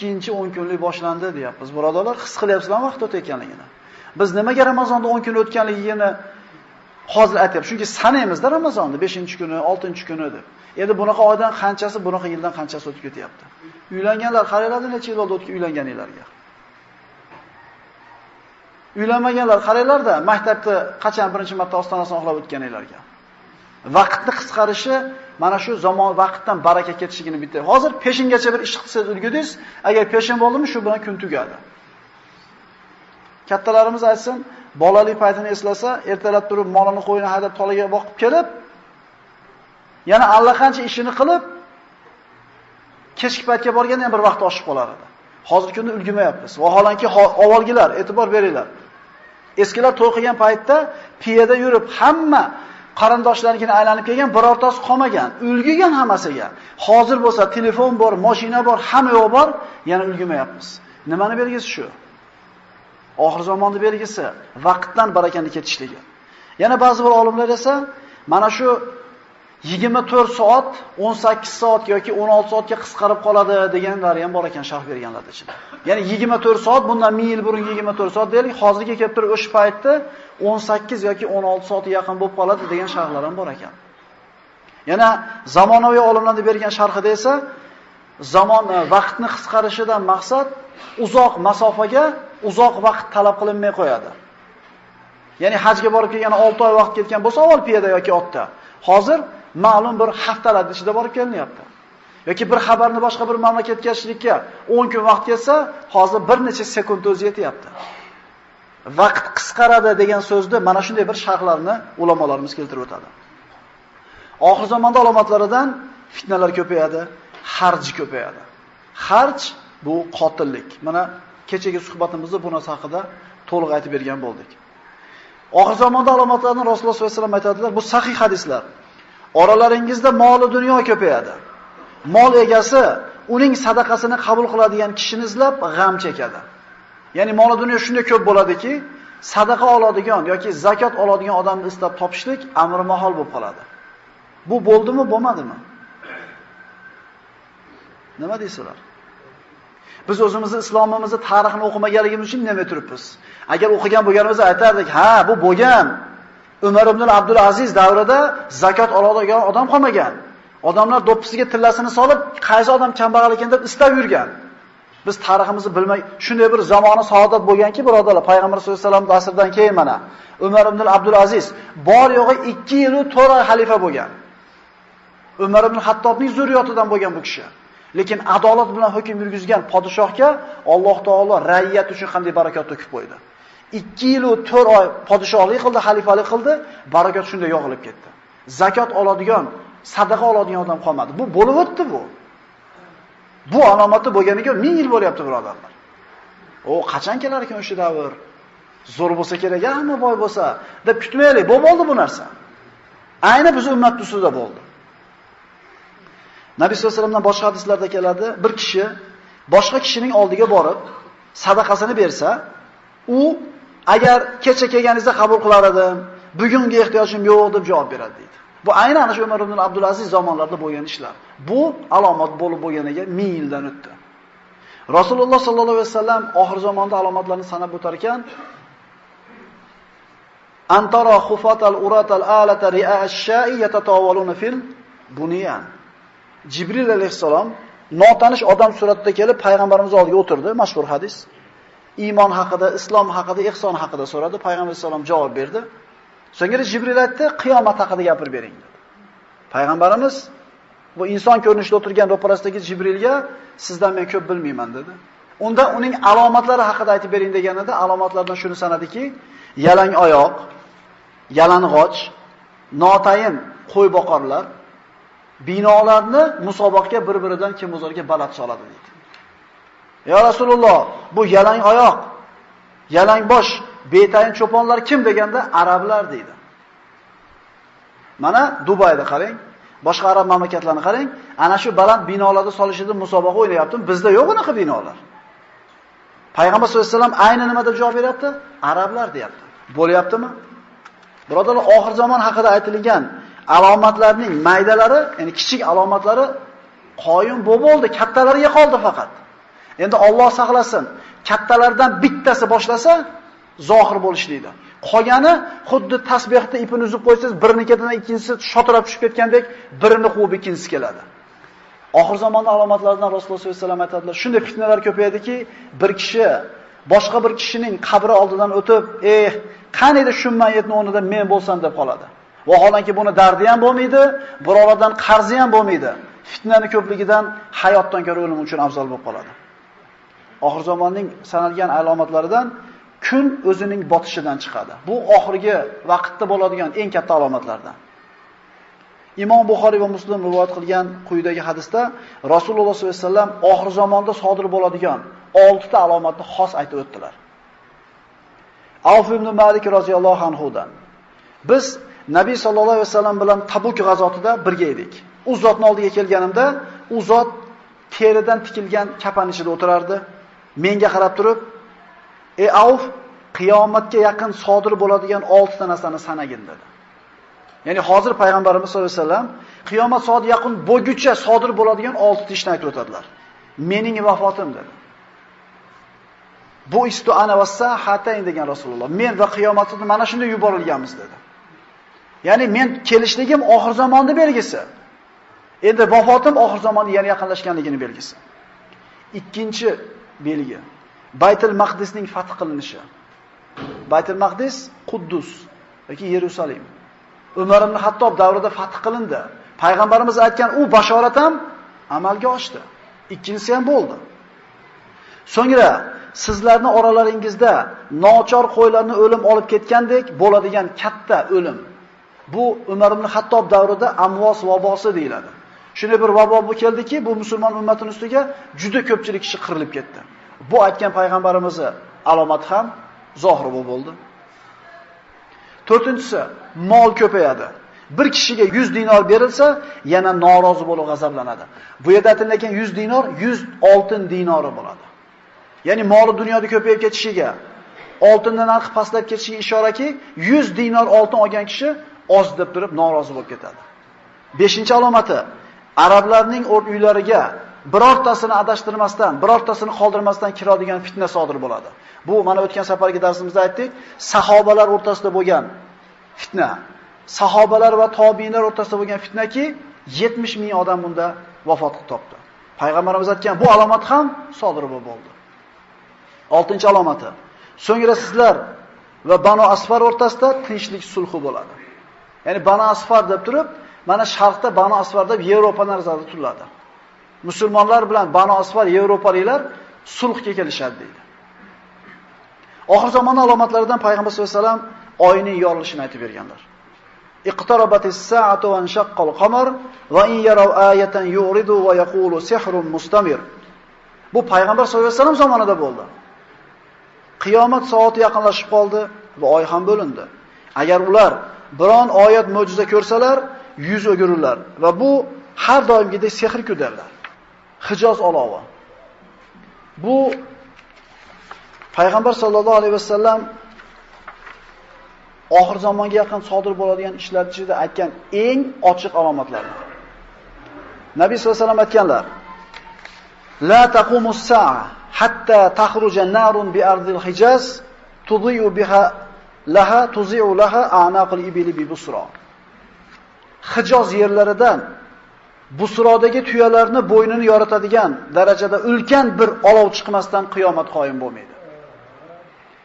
Speaker 2: 2-10 kunlik boshlandi deyapmiz. Birodarlar, his qilyapsizlarmi vaqt o'tayotganligini? Biz nimaga Ramazonda 10 kun o'tganligini hozir aytyapmiz. Chunki sanaymizda Ramazonni 5-kuni, 6-kuni deb. Endi bunaqa oydan qanchasi, bunaqa yildan qanchasi o'tib ketyapti. Uylanganlar qaranglar, necha yil bo'ldi o'tib uylanganinglarga. Uylanmaganlar qaranglarda, maktabda qachon birinchi marta ostonasini oxlab o'tganinglarga. Vaqtni qisqarishi mana shu zamon vaqtdan baraka ketishligini bitta. Hozir peshingacha bir ish qilsangiz ulgudingiz, agar peshin bo'ldimi shu bilan kun tugadi. Kattalarimiz aytsin, bolalik paytini eslasa, ertalab turib molini qo'yini haydab tolaga boqib kelib, yana allaqancha ishini qilib, kechki paytga borganda ham bir vaqt oshib qolar edi. Hozirgi kunda ulgurmayapmiz. Vaholanki avvalgilar e'tibor beringlar. Eskilar to'y qilgan paytda piyada yurib, hamma qarindoshlariga aylanib kelgan, birortasi qolmagan, ulgigan hammasiga. Hozir bo'lsa telefon bor, mashina bor, hamma yo'q bor, yana ulgurmayapmiz. Nimani belgisi shu? Oxir zamonda belgisi vaqtdan barakani ketishligi. Yana ba'zi bir olimlar esa mana shu 24 soat, 18 soat yoki 16 soatga qisqarib qoladi deganlar ham bor ekan sharh berganlar ichida. Ya'ni 24 soat, bundan 1000 yil burun 24 soat deylik, hozirga kelib turib o'sha paytda 18 yoki 16 soatga yaqin bo'lib qoladi degan sharhlar ham bor ekan. Yana zamonaviy olimlarning bergan sharhida esa vaqtni qisqarishidan maqsad uzoq masofaga uzoq vaqt talab qilinmay qo'yadi. Ya'ni hajga borib kelgan 6 oy vaqt ketgan bo'lsa, avval piyoda yoki otda. Hozir ma'lum bir haftalar ichida borib kelinyapti. Yoki bir xabarni boshqa bir mamlakatga yetkazishlikka 10 kun vaqt ketsa, hozir bir necha sekund o'zi yetyapti. Vaqt qisqaradi degan so'zni mana shunday bir sharhlarni ulamolarimiz keltirib o'tadi. Oxir zamonda alomatlaridan fitnalar ko'payadi, harj ko'payadi. Harj bu qotillik. Mana kechagi suhbatimizda bu narsa haqida to'liq aytib bergan bo'ldik. Oxir zamonda alomatlarini Rasululloh sollallohu alayhi vasallam aytadilar, bu sahih hadislar. Oralaringizda mol dunyo ko'payadi. Mol egasi uning sadaqasini qabul qiladigan kishini izlab g'am chekadi. Ya'ni mol dunyo shunday ko'p bo'ladiki, sadaqa oladigan yoki zakot oladigan odamni istab topishlik amri mahol bo'lib qoladi. Bu bo'ldimi, bo'lmadimi? Nima deysizlar? Biz o'zimizni islomimizni tarixini o'qimaganligimiz uchun nima turibmiz? Agar o'qigan bo'lganimizda aytardik, ha, bu bo'lgan. Umar ibn Abdulaziz davrida zakot oladigan odam qolmagan. Odamlar do'ppisiga tillasini solib, qaysi odam kambag'al ekan deb istab yurgan. Biz tariximizni bilmay, shunday bir zamoni saodat bo'lganki, birodarlar, payg'ambar sollallohu alayhi vasallam asridan keyin mana Umar ibn Abdulaziz bor yo'g'i 2 yil 4 oy xalifa bo'lgan. Umar ibn Hattobning zurriyotidan bo'lgan bu kishi. Lekin adolat bilan hukm yurgizgan podshohga Alloh taolo raiyat uchun qanday barakot to'kib qo'ydi. 2 yil 4 oy podshohlik qildi, xalifalik qildi, barakot shunday yog'ilib ketdi. Zakot oladigan, sadaqa oladigan odam qolmadi. Bu bo'lib o'tdi bu. Bu alomati bo'lganiga 1000 yil bo'lyapti, birodarlar. O qachon kelar ekan o'sha davr? Zo'r bo'lsa kerak, hamma boy bo'lsa deb kutmaylik. Bu bo'ldi bu narsa. Ayni biz ummat ustida bo'ldi. Nabiy sollallohu alayhi vasallamdan boshqa hadislarda keladi, bir kishi boshqa kishining oldiga borib sadaqasini bersa, u agar kecha kelganingizda qabul qilar edim, bugungi ehtiyojim yo'q deb javob beradi deydi. Bu aynan ana shu Umar ibn Abdulaziz zamonlarida bo'lgan ishlar. Bu alomat bo'lib bo'lganiga 1000 yildan o'tdi. Rasululloh sallallohu alayhi vasallam oxir zamonda alomatlarni sanab o'tar ekan, antara khufatal uratal alata ri'a ash-sha'i yatatawaluna fil bunyan. Jibril alayhissalom notanish odam suratida kelib payg'ambarimiz oldiga o'tirdi, mashhur hadis. Iymon haqida, islom haqida, ihson haqida so'radi, payg'ambar alayhissalom javob berdi. So'ngra Jibril aytdi, qiyomat haqida gapirib bering dedi. Payg'ambarimiz bu inson ko'rinishida o'tirgan ro'parasidagi Jibrilga sizdan men ko'p bilmayman dedi. Unda uning alomatlari haqida aytib bering deganida alomatlardan shuni sanadiki, yalang oyoq, yalang'och, notayin qo'y boqarlar binolarni musobaqaga bir-biridan kim o'zlariga baland soladi dedi. Ya Rasululloh, bu yalang oyoq, yalang bosh, betayin cho'ponlar kim deganda arablar dedi. Mana Dubayda qarang, boshqa arab mamlakatlarini qarang, ana shu baland binolarda solishida musobaqa o'ynayapti. Bizda yo'q unaqa binolar. Payg'ambar sollallohu alayhi vasallam ayni nima deb javob beryapti? Arablar deyapti. Bo'lyaptimi? Birodarlar, oxir zamon haqida aytilgan alomatlarning maydalari, ya'ni kichik alomatlari qoyim bo'ldi, kattalariga qoldi faqat. Endi Alloh saqlasin, kattalardan bittasi boshlasa zohir bo'lishlaydi. Qolgani xuddi tasbehda ipini uzib qo'ysangiz, birinikidan ikkinchisi shotirab tushib ketgandek, birini quvib ikkinchisi keladi. Oxir zamonda alomatlaridan Rasululloh sollallohu alayhi vasallam aytadilar, shunday fitnalar ko'paydiki, bir kishi boshqa bir kishining qabri oldidan o'tib, qaniydi shu mayitning o'rnida men bo'lsam deb qoladi. Vaholanki buni dardi ham bo'lmaydi, birolardan qarzi ham bo'lmaydi. Fitnaning ko'pligidan hayotdan ko'ra o'lim uchun afzal bo'lib qoladi. Oxir zamonning sanalgan alomatlaridan kun o'zining botishidan chiqadi. Bu oxirgi vaqtda bo'ladigan eng katta alomatlardan. Imom Buxoriy va Muslim rivoyat qilgan quyidagi hadisda Rasululloh sollallohu alayhi vasallam oxir zamonda sodir bo'ladigan 6 ta alomatni xos aytib o'tdilar. Avf ibn Malik roziyallohu anhudan: biz Nabiy sallallohu alayhi vasallam bilan Tabuk g'azotida birga edik. U zotning oldiga kelganimda, u zot teridan tikilgan kapan ichida o'tirardi. Menga qarab turib, "Ey Avf, qiyomatga yaqin sodir bo'ladigan 6 ta narsani sanagin" dedi. Ya'ni hozir payg'ambarimiz sollallohu alayhi vasallam qiyomat soati yaqin bo'lguncha sodir bo'ladigan 6 ta ishni aytib o'tadilar. Mening vafotim dedi. Bu istu ana vassa hatayn degan Rasululloh. Men va qiyomatni mana shunday yuborilganmiz dedi. Ya'ni men kelishligim oxir zamonning belgisi. Endi vafotim oxir zamonga yana yaqinlashganligini belgisi. Ikkinchi belgi Baytul Maqdisning fath qilinishi. Baytul Maqdis Quddus yoki Yerusalim. Umar ibn Hattob davrida fath qilindi. Payg'ambarimiz aytgan u bashorat ham amalga oshdi. Ikkinchisi ham bo'ldi. So'ngra sizlarning oralaringizda nochor qo'ylarni o'lim olib ketgandek bo'ladigan katta o'lim. Bu Umar ibn Hattob davrida Amvos vabosi deyiladi. Shunday bir vabo bu keldiki, bu musulmon ummatining ustiga juda ko'pchilik kishi qirilib ketdi. Bu aytgan payg'ambarimizning alomati ham zohir bo'ldi. To'rtinchisi, mol ko'payadi. Bir kishiga 100 dinor berilsa, yana norozi bo'lib g'azablanadi. Bu yerda aytilgan 100 dinor 100 oltin dinori bo'ladi. Ya'ni moli dunyoda ko'payib ketishiga, oltindan narxi pastlab ketishiga ishoraki, 100 dinor oltin olgan kishi oz deb turib norozi bo'lib ketadi. 5-alomati, arablarning uylariga birortasini adashtirmasdan, birortasini qoldirmasdan kiradigan fitna sodir bo'ladi. Bu mana o'tgan safargi darsimizda aytdik, sahobalar o'rtasida bo'lgan fitna. Sahobalar va tobiinlar o'rtasida bo'lgan fitnaki 70 ming odam bunda vafot topdi. Payg'ambarimiz aytgan bu alomat ham sodir bo'ldi. 6-alomati. So'ngra sizlar va Banu Asfar o'rtasida tinchlik sulhi bo'ladi. Ya'ni Banu Asfar deb turib, mana sharqda Banu Asfar deb Yevropa nazarda tutiladi. Musulmonlar bilan Banu Asfar Yevropaliklar sulhga kelishadi deydi. Oxir zamonning alomatlaridan payg'ambar sollallohu alayhi vasallam oyning yorilishini aytib berganlar. Iqtarabatis sa'atu wa inshaqqal qamar va in yaraw ayatan yuridu va yaqulu sihrun mustamir. Bu payg'ambar sollallohu alayhi vasallam zamonida bo'ldi. Qiyomat soati yaqinlashib qoldi va oy ham bo'lindi. Agar ular biron oyat mo'jiza ko'rsalar, yuz o'girurlar va bu har doimgidek sehr ko'darlar. Hijoz olovi. Bu payg'ambar sollallohu alayhi vasallam oxir zamonga yaqin sodir bo'ladigan ishlar ichida aytgan eng ochiq alomatlar. Nabiy sollallohu alayhi vasallam aytganlar: "La taqumus sa'a hatta takhruja narun bi ardil Hijaz tudhi'u biha laha tuzi'u laha a'naqul ibili bi Busra." Hijoz yerlaridan Busrodagi tuyalarni bo'ynini yoritadigan darajada ulkan bir olov chiqmasdan qiyomat qoyim bo'lmaydi.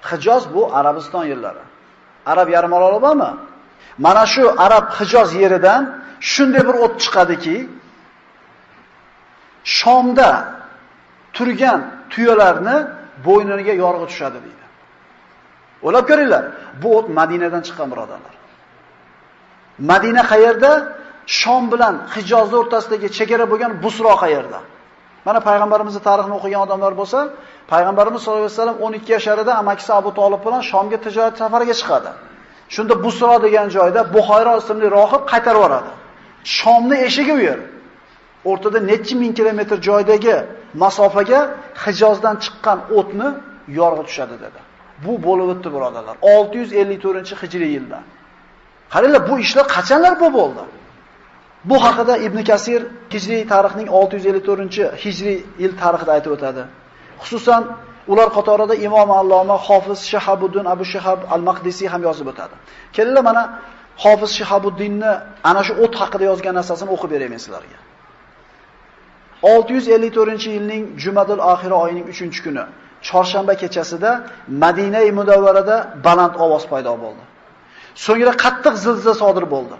Speaker 2: Hijoz bu Arabiston yerlari. Arab yarimoroli bormi? Mana shu Arab Hijoz yeridan shunday bir o't chiqadiki, Shomda turgan tuyalarni bo'yniga yorg'i tushadi deydi. O'ylab ko'ringlar, bu o't Madinadan chiqqan birodarlar. Madina qayerda? Shom bilan Hijozning o'rtasidagi chegara bo'lgan Busro qayerda? Mana payg'ambarimizning tarixini o'qigan odamlar bo'lsa, payg'ambarimiz sollallohu alayhi vasallam 12 yasharida amakisi Abu Tolib bilan Shomga tijorat safariga chiqadi. Shunda Busro degan joyda Buxayro ismli rohib qaytarib yuboradi. Shomni eshigi u yer. O'rtada necha ming kilometr joydagi masofaga Hijozdan chiqqan o'tni yorg'i tushadi dedi. Bu bo'lib o'tdi birodarlar. 654-hijriy yilda. Qaranglar, bu ishlar qachonlar bo'ldi? Bu haqida Ibn Kasir hijriy tarixning 654-hijriy yil tarixida aytib o'tadi. Xususan ular qatorida Imom Alloma Hofiz Shahabuddin Abu Shahab al-Maqdisi ham yozib o'tadi. Kelinglar mana Hofiz Shahabuddinni ana shu o't haqida yozgan narsasini o'qib beraman sizlarga. 654-yilning Jumadul Oxira oyining 3-kuni, chorshanba kechasida Madina-i Munawvarada baland ovoz paydo bo'ldi. So'ngra qattiq zilzila sodir bo'ldi.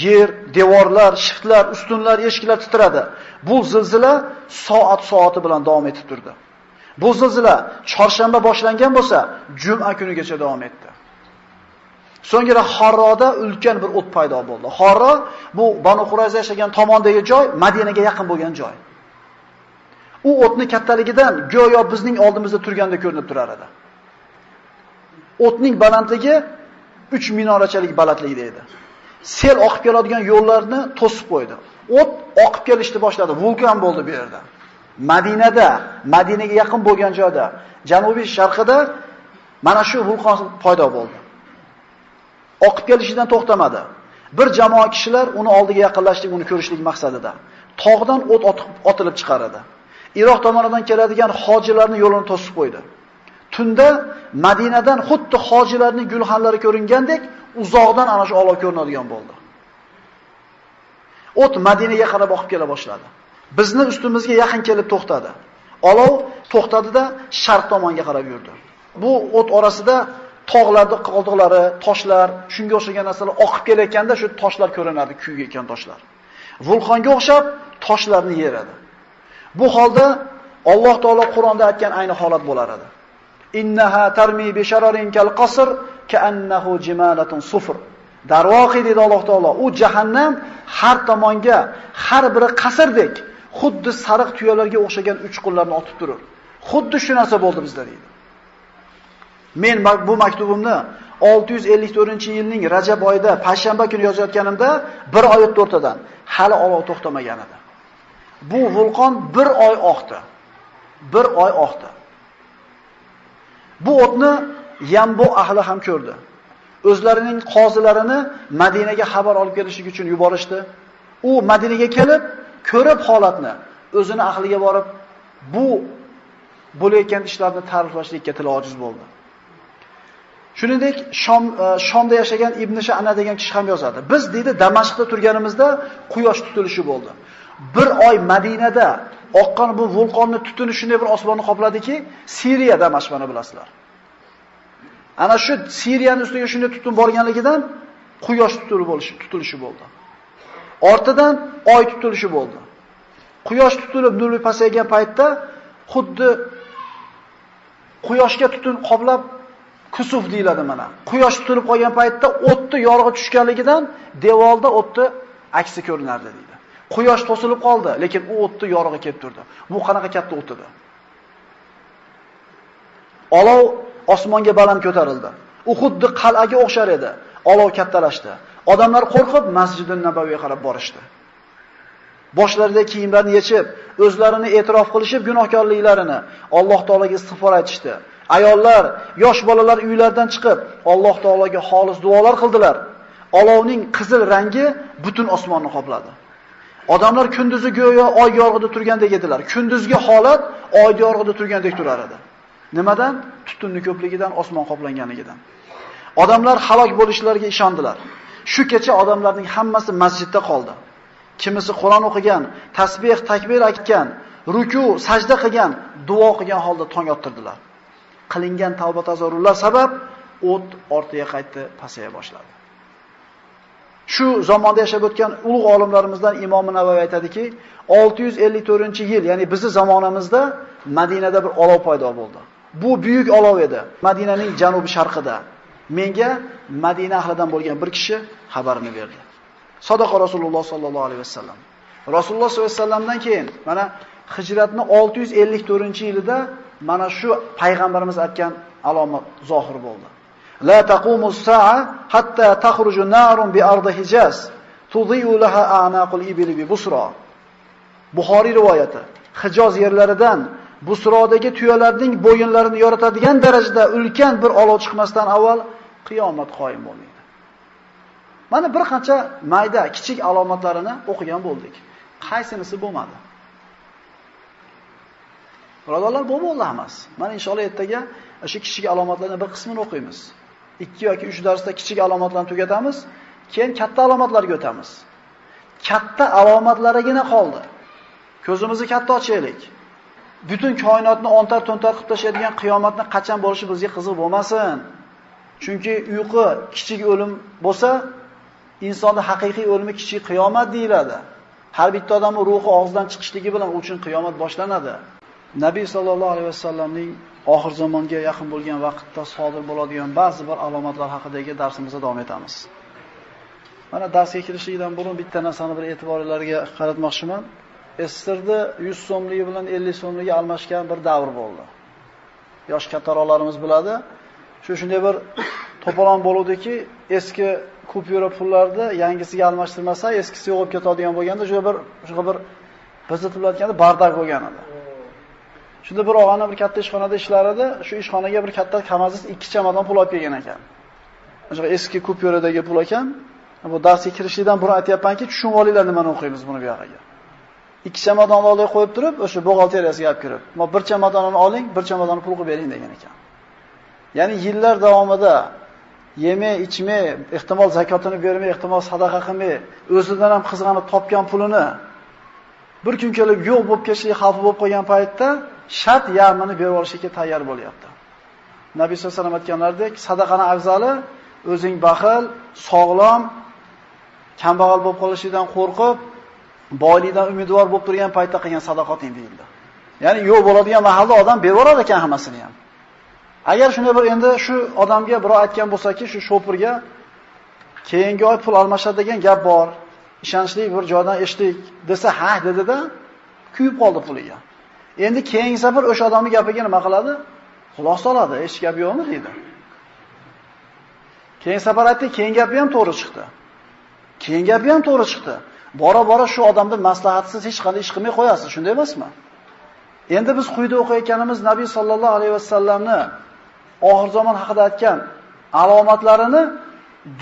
Speaker 2: Yer, devorlar, shiftlar, ustunlar, eshiklar titradi. Bu zilzila soat-soati bilan davom etib turdi. Bu zilzila chorshanba boshlangan bo'lsa, juma kunigacha davom etdi. So'ngra Harroda ulkan bir o't paydo bo'ldi. Harro bu Banu Qurayza yashagan tomondagi joy, Madinaga yaqin bo'lgan joy. U o'tning kattaligidan go'yo bizning oldimizda turganda ko'rinib turar edi. O'tning balandligi 3 minorachalik balandlikda edi. Sel oqib keladigan yo'llarni to'sib qo'ydi. O't oqib kelishni boshladi. Vulqon bo'ldi bu yerda. Madinaga yaqin bo'lgan joyda, janubiy sharqida mana shu vulqon paydo bo'ldi. Oqib kelishidan to'xtamadi. Bir jamoa kishilar uni oldiga yaqinlashib, uni ko'rishlik maqsadida tog'dan o't otilib chiqaradi. Iroq tomonidan keladigan hojilarning yo'lini to'sib qo'ydi. Tunda Madinadan xuddi hojilarning gulxanlari ko'ringandek uzoqdan ana shu olov ko'rinadigan bo'ldi. O't Madinaga qarab oqib kela boshladi. Bizni ustimizga yaqin kelib to'xtadi. Olov to'xtadi-da sharq tomonga qarab yurdi. Bu o't orasida tog'larda qoldiqlari, toshlar, shunga o'xshagan narsalar oqib kelayotganda shu toshlar ko'rinardi, kuygan toshlar. Vulqonga o'xshab toshlarni yeradi. Bu holda Alloh taolo Qur'onda aytgan ayni holat bo'lar edi. Innaha tarmi bi shararin kal qasr ka'annahu jimalatun sufr. Darvoqi dedi Alloh taolo, u jahannam har tomonga, har biri qasrdek, xuddi sariq tuyalarga o'xshagan uchqunlarni otib turur. Xuddi shu narsa bo'ldi bizda deydi. Men bu maktubimni 654-yilning Rajab oyida payshanba kuni yozayotganimda bir oy o'tdi o'rtadan. Hali olov to'xtamagan edi. Bu vulqon bir oy oqdi. Bu o'tni Yambo ahli ham ko'rdi. O'zlarining qozilarini Madinaga xabar olib kelishlik uchun yuborishdi. U Madinaga kelib, ko'rib holatni, o'zini ahliga borib, bu bo'layotgan ishlarni ta'riflashlikka tili ojiz bo'ldi. Shuningdek, Shomda yashagan Ibn Sha'na degan kishi ham yozadi. Biz deydi Damashqda turganimizda quyosh tutilishi bo'ldi. Bir oy Madinada oqqan bu vulqonni tutuni shunday bir osmonni qopladiki, Siriya Damashqni bilasizlar. Ana shu Siriyaning ustiga shunday tutun borganligidan quyosh tutilishi bo'ldi. Ortidan oy tutilishi bo'ldi. Quyosh tutilib nurli pasaygan paytda xuddi quyoshga tutun qoplab kusuf deyiladi mana. Quyosh tutilib qolgan paytda o'tni yorug'i tushganligidan devorda o'tni aksi ko'rinardi deydi. Quyosh to'silib qoldi, lekin u o'tni yorug'i kelib turdi. Bu qanaqa katta o't edi? Olov osmonga baland ko'tarildi. U xuddi qal'aga o'xshar edi. Olov kattalashdi. Odamlar qo'rqib Masjidun Nabaviyga qarab borishdi. Boshlarida kiyimlarini yechib, o'zlarini e'tirof qilishib gunohkorliklarini Alloh taolaga istig'for aytishdi. Ayollar, yosh bolalar uylaridan chiqib, Alloh taolaga xolis duolar qildilar. Olovning qizil rangi butun osmonni qopladi. Odamlar kunduzi go'yo oy yorug'ida turgandek edilar. Kunduzgi holat oy yorug'ida turgandek turar edi. Nimadan? Tutunning ko'pligidan, osmon qoplanganidan. Odamlar halok bo'lishlariga ishondilar. Shu kecha odamlarning hammasi masjidda qoldi. Kimisi Qur'on o'qigan, tasbih, takbir aytgan, ruku, sajda qilgan, duo qilgan holda tong ottirdilar. Qilingan tavba tazarrurlar sabab o't ortiga qaytdi, pasaya boshladi. Shu zamonda yashab o'tgan ulug' olimlarimizdan Imom Navoiy aytadiki, 654-yil, ya'ni bizning zamonamizda Madinada bir olov paydo bo'ldi. Bu buyuk olov edi. Madinaning janubi sharqida. Menga Madina ahlidan bo'lgan bir kishi xabarini berdi. Sadaqa Rasululloh sallallohu alayhi vasallam. Rasululloh sallallohu alayhi vasallamdan keyin mana hijratning 654-yilida mana shu payg'ambarimiz aytgan alomat zohir bo'ldi. La taqumus sa'a hatta takhruju narun bi ardi Hijaz tudhi'u laha a'naqul ibli bi Busra. Buxoriy rivoyati. Hijoz yerlaridan Busrodagi tuyalarning bo'yinlarini yoritadigan darajada ulkan bir olov chiqmasdan avval qiyomat qoyim bo'lmaydi. Mana bir qancha mayda, kichik alomatlarini o'qigan bo'ldik. Qaysinisi bo'lmadi? Birodarlar, bu bo'ldi emas. Mana inshaalloh ertaga o'sha kichik alomatlarning bir qismini o'qiymiz. 2 yoki 3 darsda kichik alomatlarni tugatamiz, keyin katta alomatlarga o'tamiz. Katta alomatlarigina qoldi. Ko'zimizni katta ochaylik. Butun koinotni ontar-to'ntar qilib tashlaydigan qiyomatning qachon bo'lishi bizga qiziq bo'lmasin. Chunki uyqu kichik o'lim bo'lsa, insonning haqiqiy o'limi kichik qiyomat deyiladi. Har bitta odamning ruhi og'zidan chiqishligi bilan u uchun qiyomat boshlanadi. Nabiy sallallohu alayhi vasallamning oxir zamonga yaqin bo'lgan vaqtda sodir bo'ladigan ba'zi bir alomatlar haqidagi darsimizda davom etamiz. Mana darsga kirishlikdan burun bitta narsani bir e'tiborlarga qaratmoqchiman. Estirdi 100 so'mligi bilan 50 so'mligi almashgan bir davr bo'ldi. Yosh kattaroqlarimiz biladi. Shunday bir to'polon bo'luvdiki, eski kupyura pullarni yangisiga almashtirmasa, eskisi yo'qib ketadigan bo'lganda, shu bir bizitiladigan bardak bo'lgan edi. Shunda bir og'ani bir katta ishxonada ishlar edi. Shu ishxonaga bir katta kamazis 2 chamadon pul olib kelgan ekan. O'sha eski kupyuradagi pul ekan. Bu darsga kirishlikdan burun aytayapmanki, tushunib olinglar nimani o'qiymiz buni bu yoqqa. 2 chamadonni olib qo'yib turib, o'sha buxgalteriyasiga olib kirib, "Ma bir chamadonni oling, bir chamadonni pul qilib bering" degan ekan. Ya'ni yillar davomida yemay, ichmay, ehtimol zakotini bermay, ehtimol sadaqa qilmay, o'zidan ham qizg'anib topgan pulini bir kun kelib yo'q bo'lib ketishlik xavfi bo'lib qolgan paytda shart yarmini berib olishga tayyor bo'lyapti. Nabiy sollallohu alayhi vasallam aytganlaridek, sadaqaning afzali o'zing baxil, sog'lom, kambag'al bo'lib qolishdan qo'rqib, boylikdan umidvor bo'lib turgan paytda qilgan sadaqating deyildi. Ya'ni yo'q bo'ladigan mahalda odam berib olar ekan hammasini ham. Agar shunday bir endi shu odamga birov aytgan bo'lsa-ki, shu shopirga keyingi oy pul almashadi degan gap bor, ishonchli bir joydan eshitdik desa, ha dedi-da, kuyib qoldi puliga. Endi keyingi safar o'sha odamning gapiga nima qiladi? Quloq soladi, hech gap yo'qmi deydi. Keyingi safar aytdi, keyin gapi ham to'g'ri chiqdi. Keyin gapi ham to'g'ri chiqdi. Bora-bora shu odamni maslahatsiz hech qanday ish qilmay qo'yasiz, shunday emasmi? Endi biz quyida o'qiyotganimiz Nabiy sallallohu alayhi vasallamni oxir zamon haqida aytgan alomatlarini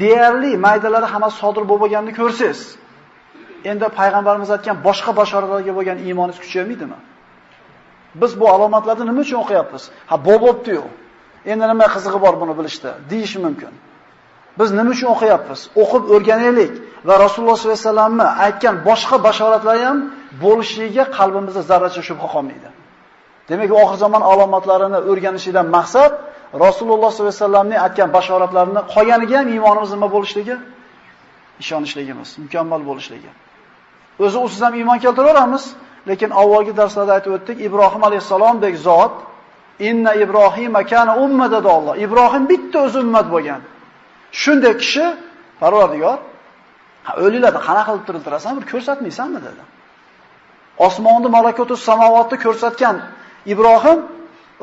Speaker 2: deyarli maydalari hammasi sodir bo'lganini ko'rsangiz, endi payg'ambarimiz aytgan boshqa bashoratlarga bo'lgan iymoningiz kuchaymaydimi? Biz bu alomatlarni nima uchun o'qiyapmiz? Ha, bo'pti-yu. Endi nima qizig'i bor buni bilishda, deyish mumkin. Biz nima uchun o'qiyapmiz? O'qib o'rganaylik va Rasululloh sollallohu alayhi vasallamni aytgan boshqa bashoratlar ham bo'lishligiga qalbimizda zarracha shubha qolmaydi. Demak, oxir zamon alomatlarini o'rganishdan maqsad Rasululloh sollallohu alayhi vasallamning aytgan bashoratlarini qolganiga ham iymonimiz nima bo'lishligi? Ishonishligimiz, mukammal bo'lishligi. O'zi usiz ham iymon keltiraveramiz, lekin avvalgi darslarda aytib o'tdik, Ibrohim alayhisalomdek zot, inna Ibrohima kana ummatan dedi Alloh. Ibrohim bitta o'zi ummat bo'lgan. Shunday kishi, Parvardigor, o'liklarni qana qilib tiriltirasan, bir ko'rsatmaysanmi dedi. Osmonni, malakotus samovotni ko'rsatgan Ibrohim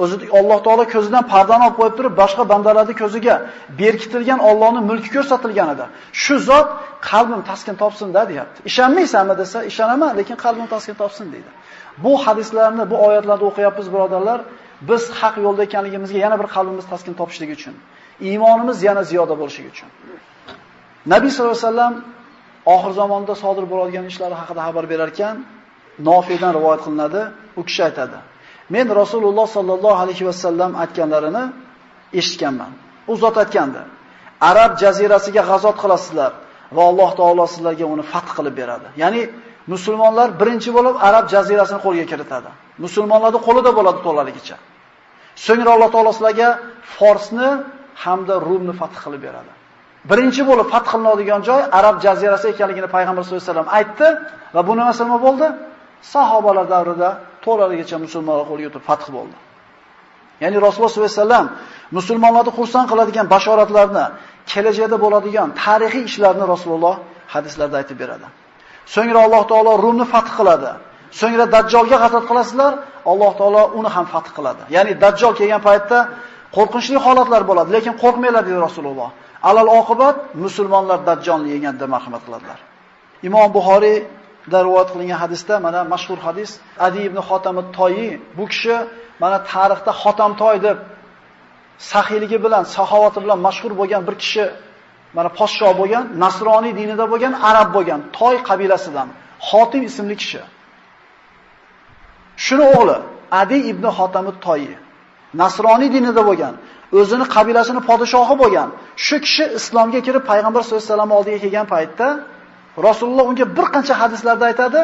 Speaker 2: o'zi Alloh taolo ko'zidan pardani olib qo'yib turib, boshqa bandalarning ko'ziga berkitilgan Allohning mulki ko'rsatilgan edi. Shu zot qalbim taskin topsin-da deyapti. Ishonmaysanmi desa, ishonaman, lekin qalbim taskin topsin deydi. Bu hadislarni, bu oyatlarni o'qiyapmiz, birodarlar. Biz haq yo'lda ekanligimizga yana bir qalbimiz taskin topishligi uchun, iymonimiz yana ziyoda bo'lishligi uchun. Nabiy sollallohu alayhi vasallam oxir zamonda sodir bo'ladigan ishlar haqida xabar berar ekan, Nofiydan rivoyat qilinadi. U kishi aytadi: "Men Rasululloh sallallohu alayhi vasallam aytganlarini eshitganman. U zot aytgandi: Arab jazirasiga g'azot qilasizlar va Alloh taolo sizlarga uni fath qilib beradi." Ya'ni musulmonlar birinchi bo'lib Arab jazirasini qo'lga kiritadi. Musulmonlarning qo'lida bo'ladi to'laligicha. So'ngra Alloh taolo sizlarga Forsni hamda Rumni fath qilib beradi. Birinchi bo'lib fath qilinadigan joy Arab jazirasi ekanligini payg'ambar sollallohu alayhi vasallam aytdi va bu nima bo'ldi? Sahobalar davrida to'laligicha musulmonlar qo'lga o'tib fath bo'ldi. Ya'ni Rasululloh sollallohu alayhi vasallam musulmonlarni xursand qiladigan bashoratlarni, kelajakda bo'ladigan tarixiy ishlarni Rasululloh hadislarda aytib beradi. So'ngra Alloh taolo Rumni fath qiladi. So'ngra Dajjolga g'azot qilasizlar, Alloh taolo uni ham fath qiladi. Ya'ni Dajjol kelgan paytda Qo'rqinchli holatlar bo'ladi, lekin qo'rqmanglar dedi Rasululloh. Alal oqibat musulmonlar dajjolni yeganda marhamat qiladilar. Imom Buxoriyda rivoyat qilingan hadisda mana mashhur hadis Adi ibn Xotam at-Toyi bu kishi mana tarixda Xotamtoy deb saxiyligi bilan, saxovati bilan mashhur bo'lgan bir kishi, mana podshoh bo'lgan, nasroniy dinida bo'lgan, arab bo'lgan, Toy qabilasidan Xotim ismli kishi. Shuni o'g'li Adi ibn Xotam at-Toyi nasroniy dinida bo'lgan, o'zini qabilasining podshohi bo'lgan. Shu kishi islomga kirib payg'ambar sollallohu alayhi vasallam oldiga kelgan paytda Rasululloh unga bir qancha hadislarda aytadi,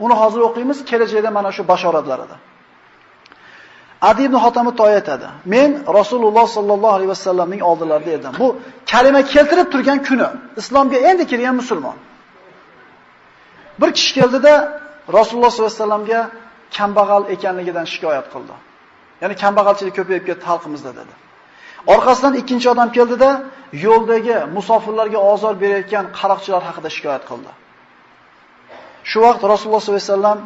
Speaker 2: uni hozir o'qiymiz, kelajakda mana shu bashoratlarida. Adi ibn Xotam at-Toyi aytadi: "Men Rasululloh sollallohu alayhi vasallamning oldilarida edim. Bu kalima keltirib turgan kuni, islomga endi kirgan musulmon. Bir kishi keldida Rasululloh sollallohu alayhi vasallamga kambag'al ekanligidan shikoyat qildi. Ya'ni kambag'alchilik ko'payib ketdi xalqimizda dedi. Orqasidan ikkinchi odam keldida yo'ldagi musofirlarga ozor berayotgan qaroqchilar haqida shikoyat qildi. Shu vaqt Rasululloh sollallohu alayhi vasallam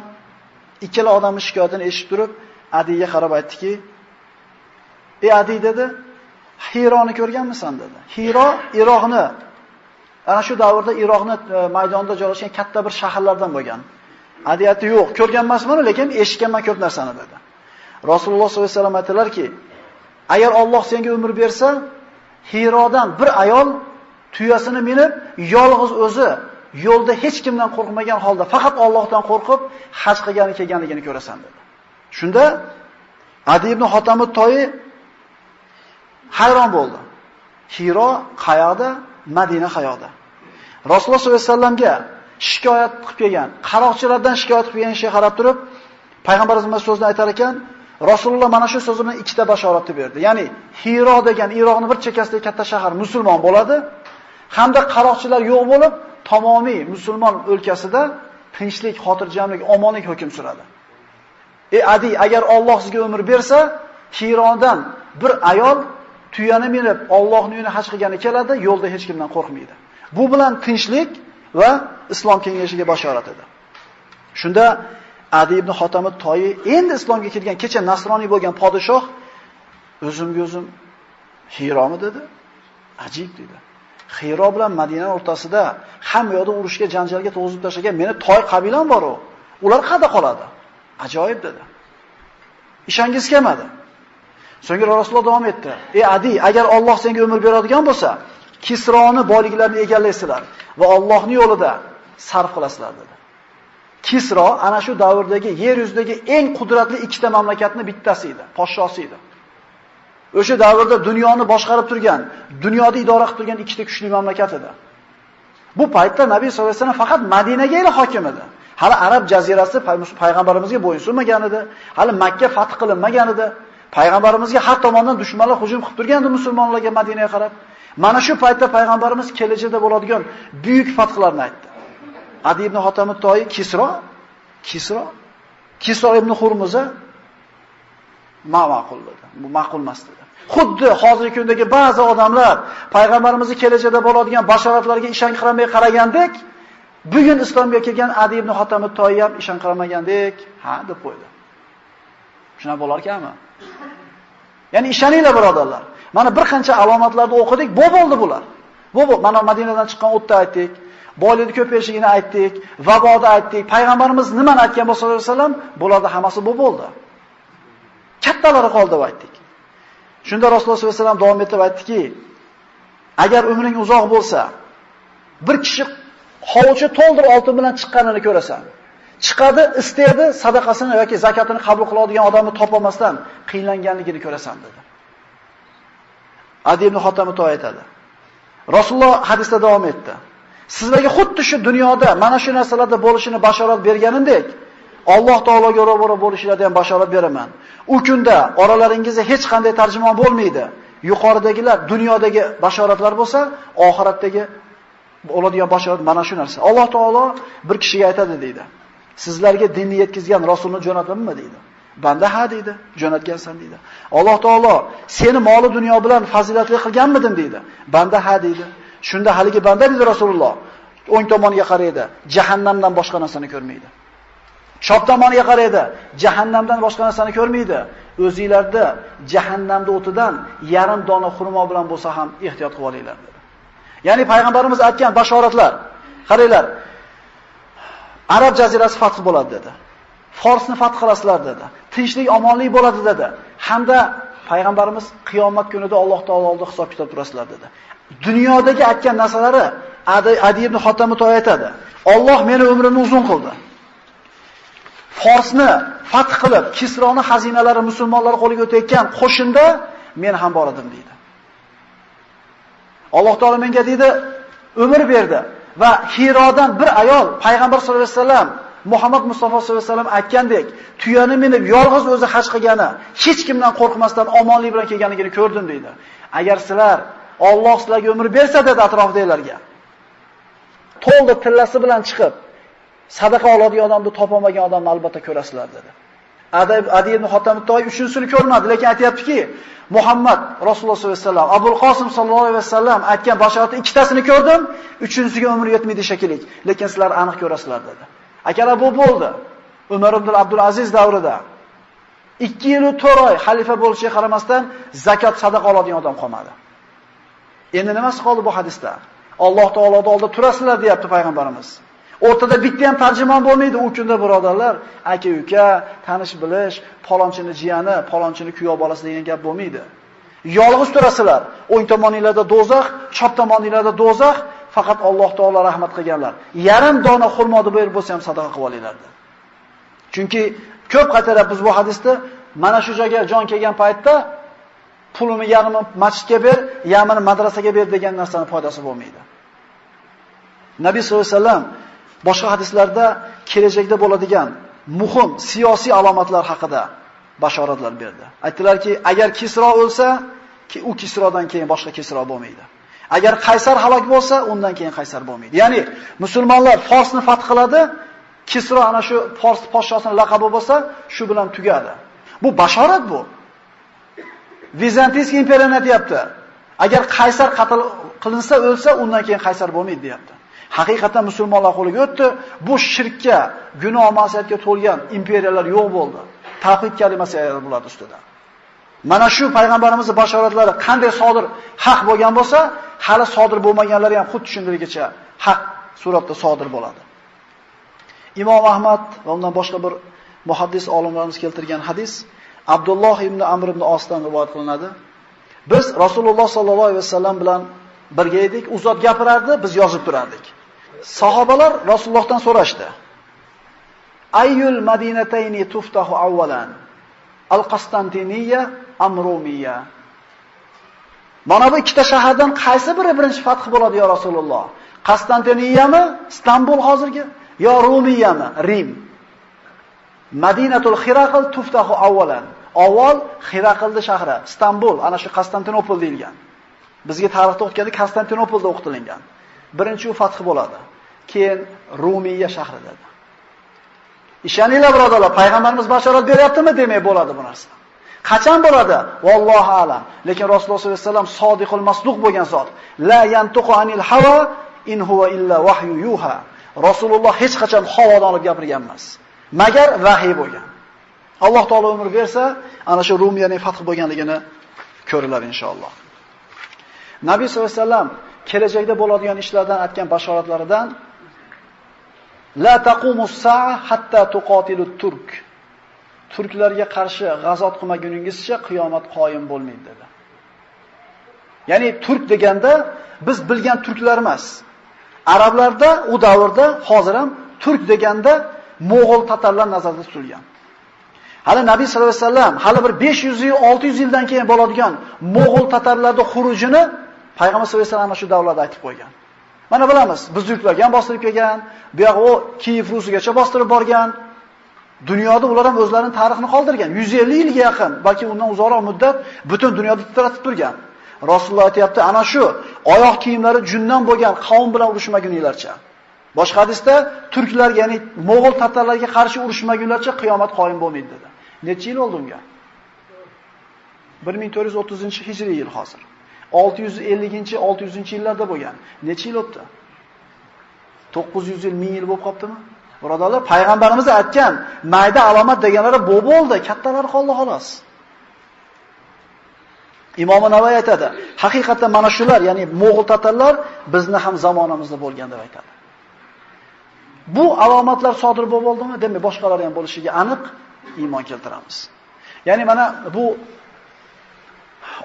Speaker 2: ikkala odamning shikoyatini eshitib turib, Adiga qarab aytdiki: "Ey Adi" dedi, "Hironi ko'rganmisan?" dedi. Hiro Iroqni, ana shu davrda Iroqni maydonida joylashgan katta bir shaharlardan bo'lgan. Adi aytdi: "Yo'q, ko'rgan emasman, lekin eshitganman ko'p narsani" dedi. Rasululloh sollallohu alayhi vasallam aytdilarki: "Agar Alloh senga umr bersa, Hirodan bir ayol tuyasini minib, yolg'iz o'zi yo'lda hech kimdan qo'rqmagan holda faqat Allohdan qo'rqib haj kelganligini ko'rasan" dedi. Shunda Adi ibn Xotam at-Toyi hayron bo'ldi. Hiro qayoqda, Madina qayoqda? Rasululloh sollallohu alayhi vasallamga shikoyat qilib kelgan, qaroqchilardan shikoyat qilib kelgan qarab turib, payg'ambarimiz so'zni aytar ekan, Rasululloh mana shu so'zi bilan ikkita bashoratni berdi. Ya'ni Hiro degan Iroqning bir chekkasidagi katta shahar musulmon bo'ladi, hamda qaroqchilar yo'q bo'lib, tamomiy musulmon o'lkasida tinchlik, xotirjamlik, omonlik hukm suradi. Ey Adi, agar Alloh sizga umr bersa, Hirodan bir ayol tuyani minib Allohning uyini haj qilgani keladi, yo'lda hech kimdan qo'rqmaydi. Bu bilan tinchlik va islom kengashiga bashorat edi. Shunda Adi ibn Xotam at-Toyi endi islomga kirgan kecha nasroniy bo'lgan podshoh o'zimga o'zim Hiromi dedi. Ajib dedi. Hiro bilan Madina o'rtasida hamma yoqda urushga, janjalga to'g'izib tashlagan meni Toy qabilam bor u. Ular qayerda qoladi? Ajoyib dedi. Ishongingiz kelmadi. So'ngra Rasululloh davom etdi: "Ey Adi, agar Alloh senga umr beradigan bo'lsa, Kisroni boyliklarini egallaysizlar va Allohning yo'lida sarf qilasizlar" dedi. Kisro ana shu davrdagi yer yuzidagi eng qudratli ikkita mamlakatning bittasi edi, podshosi edi. O'sha davrda dunyoni boshqarib turgan, dunyoni idora qilib turgan ikkita kuchli mamlakat edi. Bu paytda Nabiy sollallohu alayhi vasallam faqat Madinaga hokim edi. Hali Arab jazirasi payg'ambarimizga bo'ysunmagan edi. Hali Makka fath qilinmagan edi. Payg'ambarimizga har tomondan dushmanlar hujum qilib turgandi musulmonlarga Madinaga qarab. Mana shu paytda payg'ambarimiz kelajakda bo'ladigan buyuk fathlarni aytdi. Adi ibn Xotam at-Toyi Kisro ibn Hurmuza ma'qul dedi. Bu ma'qul emas dedi. Xuddi hozirgi kundagi ba'zi odamlar payg'ambarimizning kelajakda bo'ladigan bashoratlarga ishonqiramay qaragandek, bugun islomga kelgan Adi ibn Xotam at-Toyi ham ishonqiramagandek, ha deb qo'ydi. Shuna bo'lar ekanmi? Ya'ni ishoninglar birodarlar. Mana bir qancha alomatlarni o'qidik, bo'ldi bular. Mana Madinadan chiqqan o'tda aytdik. Boylikni ko'payishini aytdik, vaboda aytdik. Payg'ambarimiz nimani aytgan bo'lsa sollallohu alayhi vasallam, bularda hammasi bo'ldi. Kattalari qoldi deb aytdik. Shunda Rasululloh sollallohu alayhi vasallam davom etib aytdiki, agar umring uzoq bo'lsa, bir kishi hovuchi to'ldir oltin bilan chiqqanini ko'rasan. Chiqadi, istaydi, sadaqasini yoki zakatini qabul qiladigan odamni topolmasdan qiynlanganligini ko'rasan dedi. Adi ibn Xotam at-Toyi aytadi. Rasululloh hadisda davom etdi. Sizlarga xuddi shu dunyoda mana shu narsalarda bo'lishini bashorat berganimdek, Alloh taologa ro'baro bo'lishlardan ham bashorat beraman. U kunda oralaringizda hech qanday tarjimon bo'lmaydi. Yuqoridagilar dunyodagi bashoratlar bo'lsa, oxiratdagi bo'ladigan bashorat mana shu narsa. Alloh taolo bir kishiga aytadi deydi. Sizlarga dinni yetkazgan rasulni jo'natdimmi deydi. Banda ha deydi, jo'natgansan deydi. Alloh taolo seni moli dunyo bilan fazilatli qilganmidim deydi. Banda ha deydi. Shunda haligi banda dedi Rasululloh, o'ng tomoniga qaraydi, jahannamdan boshqa narsani ko'rmaydi. Chop tomoniga qaraydi, jahannamdan boshqa narsani ko'rmaydi. o'zingizlarda jahannamda o'tidan yarim dona xurmo bilan bo'lsa ham ehtiyot qilib olinglar dedi. Ya'ni payg'ambarimiz aytgan bashoratlar, qaranglar. Arab jazirasi fath bo'ladi dedi. Forsni fath qilasizlar dedi. Tinchlik, omonlik bo'ladi dedi. Hamda payg'ambarimiz qiyomat kunida Alloh taolo oldida hisob-kitob turasizlar dedi. Dunyodagi aytgan narsalari Adi ibn Xotamitoy aytadi. Alloh meni umrimni uzun qildi. Forsni fath qilib, Kisroni xazinalari musulmonlar qo'liga o'tayotgan qo'shinda men ham bor edim deydi. Alloh taolo menga deydi, umr berdi va Hirodan bir ayol payg'ambar sollallohu alayhi vasallam Muhammad Mustafa sollallohu alayhi vasallam aytgandek, tuyani minib yolg'iz o'zi haj qilgani, hech kimdan qo'rqmasdan omonlik bilan kelganligini ko'rdim deydi. Agar sizlar Alloh sizlarga umr bersa dedi atrofdagilarga, to'ldi tillasi bilan chiqib sadaqa oladigan odamni topolmagan odamni albatta ko'rasizlar dedi. Adi ibn Xotamitoy uchinchisini ko'rmadi, lekin aytayaptiki, Muhammad Rasululloh sollallohu alayhi vasallam, Abul Qosim sallallohu alayhi vasallam aytgan bashoratning ikkitasini ko'rdim, uchinchisiga umr yetmaydi shekilli, lekin sizlar aniq ko'rasizlar dedi. Akalar bu bo'ldi. Umar ibn Abdulaziz davrida 2 yil 4 oy xalifa bo'lishiga qaramasdan zakot sadaqa oladigan odam qolmadi. Endi nimasi qoldi bu hadisda? Alloh taoloning oldida turasizlar deyapti payg'ambarimiz. O'rtada bitta ham tarjimon bo'lmaydi u kunda birodarlar, aka-uka, tanish-bilish, palonchini jiyani, palonchini kuyov bolasi degan gap bo'lmaydi. Yolg'iz turasizlar. O'ng tomoningizda do'zax, chap tomoningizda do'zax, faqat Alloh taolo rahmat qilganlar. Yarim dona xurmoni berib bo'lsa ham sadaqa qilib olinglardi. Chunki ko'p qaytaryapmiz bu hadisda, mana shu joyga jon kelgan paytda pulini yarmi masjidga ber, yarmini madrasaga ber degan narsaning foydasi bo'lmaydi. Nabiy sollallohu alayhi vasallam boshqa hadislarda kelajakda bo'ladigan muhim siyosiy alomatlar haqida bashoratlar berdi. Aytdilarki, agar Kisro o'lsa, u Kisrodan keyin boshqa Kisro bo'lmaydi. Agar Qaysar halok bo'lsa, undan keyin Qaysar bo'lmaydi. Ya'ni musulmonlar Forsni fath qiladi, Kisro ana shu Fors podshosining laqabi bo'lsa, shu bilan tugadi. Bu bashorat bu. Vizantiy imperiyani aytayapti. Agar Qaysar qatl qilinsa, o'lsa, undan keyin Qaysar bo'lmaydi, deyapti. Haqiqatan musulmonlar qo'liga o'tdi. Bu shirkka, gunoh ma'siyatga to'lgan imperiyalar yo'q bo'ldi. Tavhid kalimasi bo'ladi ustida. Mana shu payg'ambarimizning bashoratlari qanday sodir haq bo'lgan bo'lsa, hali sodir bo'lmaganlari ham xuddi shundayligicha haq suratda sodir bo'ladi. Imom Ahmad va undan boshqa bir muhaddis olimlarimiz keltirgan hadis Abdulloh ibn Amr ibn Osdan rivoyat qilinadi. Biz Rasululloh sallallohu alayhi vasallam bilan birga edik, u zot gapirardi, biz yozib turardik. Sahobalar Rasulullohdan so'rashdi. Ayyul madinatayni tuftahu awwalan? Al-Qastantiniya am Rumiya? Mana bu ikkita shahardan qaysi biri birinchi fath bo'ladi ya Rasululloh? Qastantiniyami, Istanbul hozirgi, yo Rumiyami, Rim? Madinatul Xiraql tuftahu awwalan. Avval Xiraqlda shahri, Istanbul, ana shu Konstantinopol deyilgan. Bizga tarixda o'tganda Konstantinopolda o'qitilgan. Birinchi u fath bo'ladi. Keyin Rumiya shahri dedi. Ishoninglar birodarlar, payg'ambarimiz bashorat beryaptimi demak bo'ladi bu narsa. Qachon bo'ladi? Vallohu alam. Lekin Rasululloh sollallohu alayhi vasallam sodiqul masduq bo'lgan zot. La yantuqu anil hawa in huwa illa wahyu yuha. Rasululloh hech qachon havodan olib gapirgan emas, magar vahiy bo'lgan. Alloh taolo umr bersa, ana shu Rumiyaning fath bo'lganligini ko'rilar inshaalloh. Nabiy sollallohu alayhi vasallam kelajakda bo'ladigan ishlardan aytgan bashoratlaridan la taqumus sa'a hatta tuqatilut turk. Turklarga qarshi g'azot qilmaguningizcha qiyomat qoyim bo'lmaydi dedi. Ya'ni turk deganda biz bilgan turklar emas. Arablarda u davrda hozir ham turk deganda Mo'g'ul tatarlar nazarda tutilgan. Hali Nabiy sollallohu alayhi vasallam hali bir 500 yil, 600 yildan keyin bo'ladigan Mo'g'ul tatarlarning xurujini Payg'ambar sollallohu alayhi vasallam shu davlatda aytib qo'ygan. Mana bilamiz, biz yurtlarga ham bostirib kelgan, bu yoq o Kiyev Rusiyaga bostirib borgan. Dunyoda ular ham o'zlarining tarixini qoldirgan. 150 yilga yaqin, balki undan uzoqroq muddat butun dunyoda titratib turgan. Rasululloh aytayapti, ana shu oyoq kiyimlari jundan bo'lgan qavm bilan urushmaguninglarcha. Boshqa hadisda turklar, ya'ni Mo'g'ul tatarlarga qarshi urushmagunlarcha qiyomat qoyim bo'lmaydi dedi. Necha yil oldi unga? 1430-hijriy yil hozir. 650-600-yillarda bo'lgan. Necha yil o'tdi? 900 yil, 1000 yil bo'lib qoptimi? Birodarlar, payg'ambarimiz aytgan mayda alomat deganlari bo'ldi, kattalari qoldi xolos. Imom Navoiy aytadi, haqiqatan mana shular, ya'ni mo'g'ul tatarlar bizni ham zamonamizda bo'lgan deb aytadi. Bu alomatlar sodir bo'ldimi? Demak, boshqalar ham bo'lishiga aniq iymon keltiramiz. Ya'ni mana bu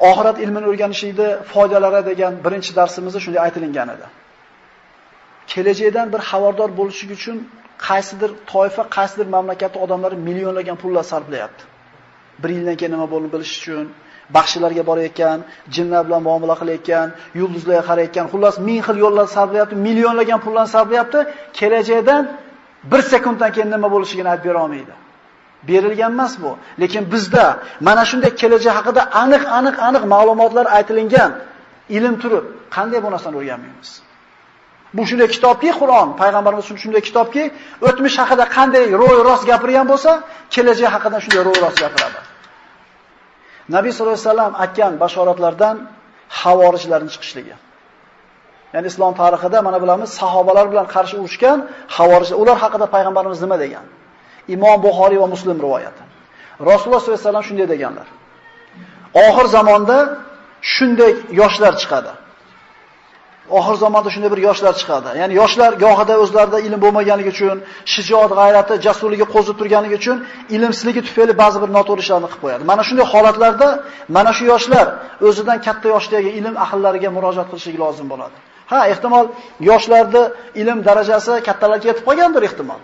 Speaker 2: oxirat ilmini o'rganishlikda foydalari degan birinchi darsimizda shunday aytilgan edi. Kelajakdan bir xabardor bo'lish uchun qaysidir toifa, qaysidir mamlakatning odamlari millionlagan pullar sarflayapti. Bir yildan keyin nima bo'lishini bilish uchun, baxshilarga borayotgan, jinlar bilan muomala qilayotgan, yulduzlarga qarayotgan, xullas ming xil yo'llar sarflayapti, millionlagan pullarni sarflayapti. Kelajakdan bir sekunddan keyin nima bo'lishini aytib bera olmaydi. Berilgan emas bu. Lekin bizda mana shunday kelajak haqida aniq ma'lumotlar aytilingan ilm turib, qanday bu narsani o'rganmaymiz? Bu shunday kitobki, Qur'on, payg'ambarimiz shunday kitobki, o'tmish haqida qanday ro'y-rost gapirgan bo'lsa, kelajak haqida shunday ro'y-rost gapiradi. Nabiy sollallohu alayhi vasallam aytgan bashoratlardan havorijlarning chiqishligi. Ya'ni islom tarixida mana bilamiz, sahobalar bilan qarshi urushgan havorijlar, ular haqida payg'ambarimiz nima degan? Imom Buxoriy va Muslim rivoyati. Rasululloh sollallohu alayhi vasallam shunday deganlar. Oxir zamonda shunday yoshlar chiqadi. Oxir zamonda shunday bir yoshlar chiqadi. Ya'ni yoshlar gohida o'zlarida ilm bo'lmaganligi uchun, shijoat, g'ayrati, jasurligi qo'zib turganligi uchun ilmsizligi tufayli ba'zi bir noto'g'ri ishlarni qilib qo'yadi. Mana shunday holatlarda mana shu yoshlar o'zidan katta yoshdagi ilm ahllariga murojaat qilishligi lozim bo'ladi. Ha, ehtimol yoshlarda ilm darajasi kattalarga yetib qolgandir ehtimol.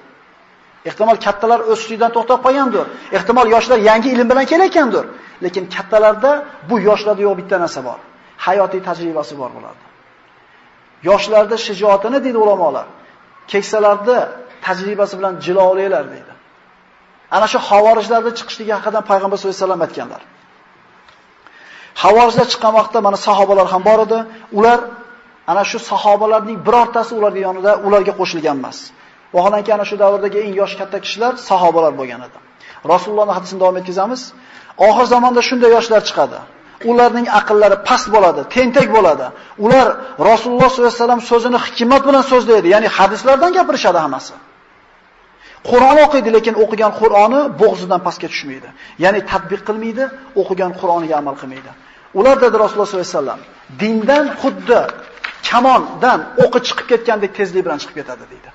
Speaker 2: Ehtimol kattalar o'sishdan to'xtab qolgandir. Ehtimol yoshlar yangi ilm bilan kelayotgandir. Lekin kattalarda bu yoshlarda yo'q bitta narsa bor. Hayotiy tajribasi bor bo'ladi. Yoshlarda shijoatini deydi ulamolar. Keksalarda tajribasi bilan jilolaylar deydi. Ana shu havorijlarda chiqishligi haqida payg'ambar sollallohu alayhi vasallam aytganlar. Havorijlar chiqqan vaqtda mana sahobalar ham bor edi. Ular ana shu sahobalarning birortasi ularning yonida ularga qo'shilgan emas. Vaholanki ana shu davrdagi eng yosh katta kishilar sahobalar bo'lgan edi. Rasulullohning hadisini davom etkazamiz. Oxir zamonda shunday yoshlar chiqadi. Ularning aqllari past bo'ladi, tentak bo'ladi. Ular Rasululloh sollallohu alayhi vasallam so'zini hikmat bilan so'zlaydi, ya'ni hadislardan gapirishadi hammasi. Qur'on o'qiydi, lekin o'qigan Qur'oni bo'g'zidan pastga tushmaydi. Ya'ni tatbiq qilmaydi, o'qigan Qur'oniga amal qilmaydi. Ular dedi Rasululloh sollallohu alayhi vasallam, dindan xuddi kamondan o'qi chiqib ketgandek tezlik bilan chiqib ketadi deydi.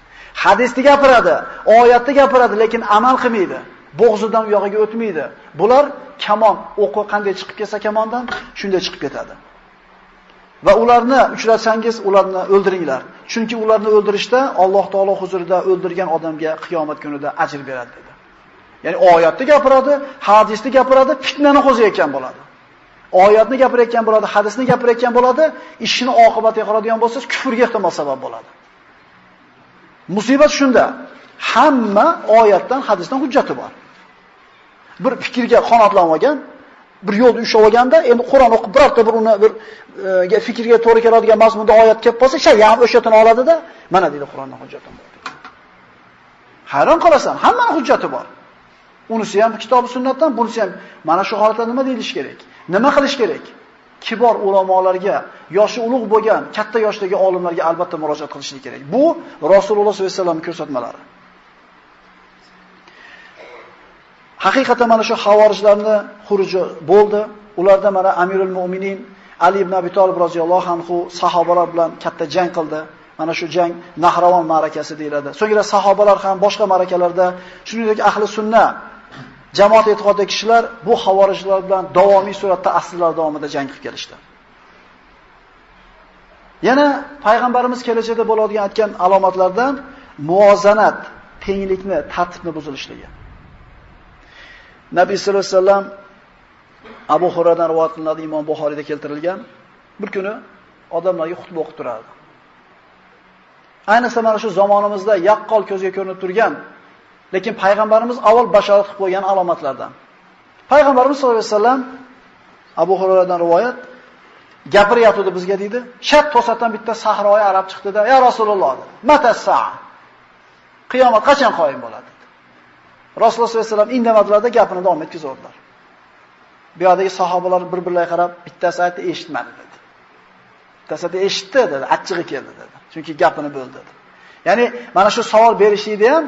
Speaker 2: Hadisni gapiradi, oyatni gapiradi, lekin amal qilmaydi. Bo'g'zidan u yog'iga o'tmaydi. Bular kamon, o'qi qanday chiqib ketsa kamondan, shunday chiqib ketadi. Va ularni uchratsangiz, ularni o'ldiringlar. Chunki ularni o'ldirishda Alloh taolo huzurida o'ldirgan odamga qiyomat kunida ajr beradi dedi. Ya'ni oyatni gapiradi, hadisni gapiradi, fitnani qo'zayotgan bo'ladi. Oyatni gapirayotgan bo'ladi, hadisni gapirayotgan bo'ladi, ishini oqibatiga qaraydigan bo'lsangiz, kufrga ehtimol sabab bo'ladi. Musibat shunda. Hamma oyatdan, hadisdan hujjati bor. Bir fikrga qanotlanib olgan, bir yo'lda ushlab olganda, endi Qur'on o'qib birorta bir uni bir fikrga to'g'ri keladigan mazmunda oyat kelib qolsa, ham o'shatini oladida, mana deydi Qur'ondan hujjatim bor. Hayron qolasan, hammaning hujjati bor. Unisi ham kitob sunnatdan, bunisi ham mana shu holatda nima deyilish kerak? Nima qilish kerak? Kibor ulamolarga, yoshi ulug' bo'lgan, katta yoshdagi olimlarga albatta murojaat qilishlik kerak. Bu Rasululloh sollallohu alayhi vasallamning ko'rsatmalari. Haqiqatan mana shu havorijlarni xuruji bo'ldi. Ularda mana Amirul Mu'minin Ali ibn Abi Talib roziyallohu anhu sahobalar bilan katta jang qildi. Mana shu jang Nahravon ma'rakasi deyiladi. So'ngra sahobalar ham boshqa ma'rakalarda, shuningdek ahli sunna jamoat e'tiqodidagi kishilar bu havorijlar bilan davomiy suratda asrlar davomida jang qilib kelishdi. Yana payg'ambarimiz kelajakda bo'ladigan aytgan alomatlardan muvozanat, tenglikni, tartibni buzilishligi. Nabiy sollallohu alayhi vasallam Abu Hurayradan rivoyat qilinadi, Imom Buxoriyda keltirilgan. Bir kuni odamlarga xutba o'qib turardi. Ayniqsa mana shu zamonimizda yaqqol ko'zga ko'rinib turgan, lekin payg'ambarimiz avval bashorat qilib qo'ygan alomatlardan. Payg'ambarimiz sollallohu alayhi vasallam Abu Hurayradan rivoyat gapiryapti bizga deydi. Shat to'satdan bitta sahroyi arab chiqdi-da, "Ya Rasululloh" dedi. "Mata-saa?" Qiyomat qachon qoyim bo'ladi? Rasululloh sollallohu alayhi vasallam indamadilarda gapini davom etkazaverdilar. Bu yerdagi sahobalar bir-birlariga qarab, bittasi aytdi, "Eshitmadi" dedi. Bittasi aytdi, "Eshitdi" dedi, "Achchig'i keldi" dedi. Chunki gapini bo'ldi dedi. Ya'ni mana shu savol berishlikda ham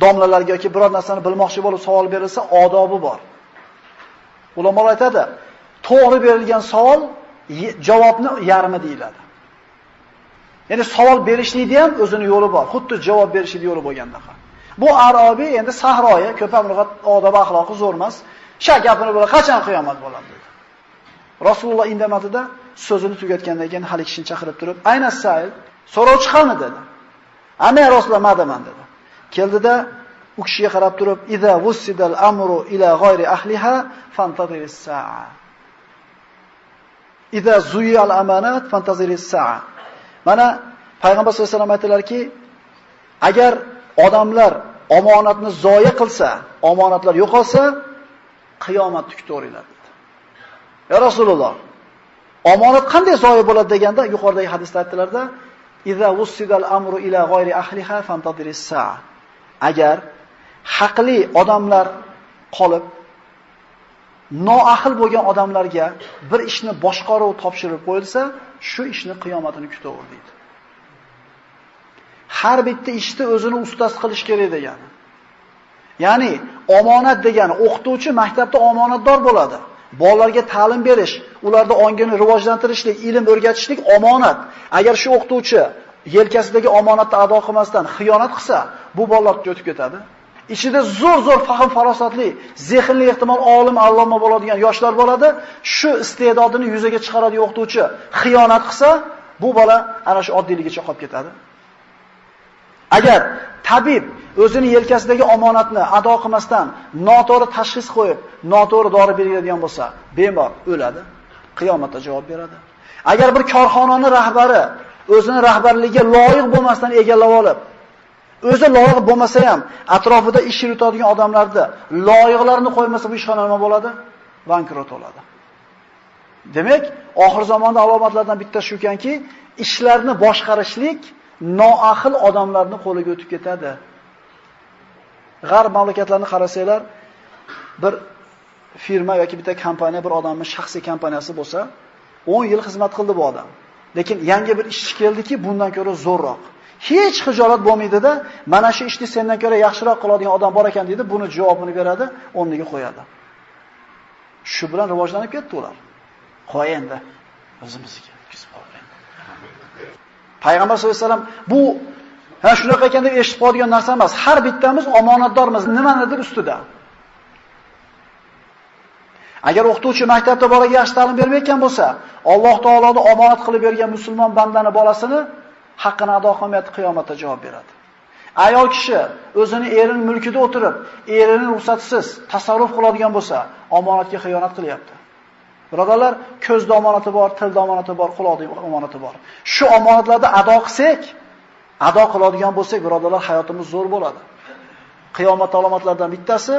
Speaker 2: domlalarga yoki biror narsani bilmoqchi bo'lib savol berilsa, odobi bor. Ulamolar aytadi, to'g'ri berilgan savol javobni yarmi deyiladi. Ya'ni savol berishlikda ham o'zini yo'li bor, xuddi javob berishlik yo'li bo'lgandaqa. Bu Arobiy endi sahroyi, ko'p ham lug'at odob axloqi zo'r emas. Sha gapini bo'la qachon qiyomat bo'ladi dedi. Rasululloh indamadida so'zini tugatgandan keyin hali kishini chaqirib turib, "Ayna sa'il?" So'rovchi qani dedi. "Ana Rasululloh madaman" dedi. Keldida u kishiga qarab turib, "Iza wussidal amru ila g'ayri ahliha fantaziris sa'a. Iza zuyal amanat fantaziris sa'a." Mana payg'ambar sollallohu alayhi vasallam aytdilarki, agar odamlar omonatni zoya qilsa, omonatlar yo'qolsa, qiyomat kutaveringlar dedi. Ya Rasululloh, omonat qanday zoya bo'ladi deganda, yuqoridagi hadisda aytdilarda, "Iza wussidal amru ila g'ayri ahliha fantaziris sa'a." Agar haqli odamlar qolib, noahil bo'lgan odamlarga bir ishni boshqaruv topshirib qo'yilsa, shu ishni qiyomatini kutaver deydi. Har bitta ishni o'zini ustasi qilish kerak degani. Ya'ni omonat degani o'qituvchi maktabda omonatdor bo'ladi. Bolalarga ta'lim berish, ularda ongini rivojlantirishlik, ilm o'rgatishlik omonat. Agar shu o'qituvchi yelkasidagi omonatni ado qilmasdan xiyonat qilsa, bu bolalar o'tib ketadi. Ichida zo'r fahm farosatli, zehnli ehtimol olim, alloma bo'ladigan yoshlar bo'ladi. Shu iste'dodini yuzaga chiqaradigan o'qituvchi xiyonat qilsa, bu bola ana shu oddiyligicha qolib ketadi. Agar tabib o'zini yelkasidagi omonatni ado qilmasdan noto'g'ri tashxis qo'yib, noto'g'ri dori belgiladigan bo'lsa, bemor o'ladi, qiyomatda javob beradi. Agar bir korxonaning rahbari o'zini rahbarligiga loyiq bo'lmasdan egallab olib, o'zi loyiq bo'lmasa ham atrofida ish yuritadigan odamlarni loyiqlarini qo'ymasa, bu ishxona nima bo'ladi? Bankrot bo'ladi. Demak, oxir zamonda alomatlardan bittasi shukanki, ishlarni boshqarishlik noahil odamlarning qo'liga o'tib ketadi. G'arb mamlakatlarini qarasanglar, bir firma yoki bitta kompaniya bir odamning shaxsiy kompaniyasi bo'lsa, 10 yil xizmat qildi bu odam. Lekin yangi bir ishchi keldiki, bundan ko'ra zo'rroq. Hech xijolat bo'lmaydi-da, mana shu ishni sendan ko'ra yaxshiroq qiladigan odam bor ekan deydi, buni javobini beradi, o'rniga qo'yadi. Shu bilan rivojlanib ketdi ular. Qo'y endi o'zimizga kuzib qolgan. Payg'ambar sollallohu alayhi vasallam bu shunaqa ekan deb eshitib qoladigan narsa emas. Har bittamiz omonatdormiz nimanidir ustida. Agar o'qituvchi maktabda bolaga yaxshi ta'lim bermayotgan bo'lsa, Alloh taoloning omonat qilib bergan musulmon bandani bolasini haqqini ado qilmayotib qiyomatda javob beradi. Ayol kishi o'zini erining mulkida o'tirib, erining ruxsatisiz tasarruf qiladigan bo'lsa, omonatga xiyonat qilyapti. Birodarlar, ko'zda omonati bor, tilda omonati bor, quloqda omonati bor. Shu omonatlarni ado qilsak, ado qiladigan bo'lsak, birodarlar, hayotimiz zo'r bo'ladi. Qiyomat alomatlaridan bittasi,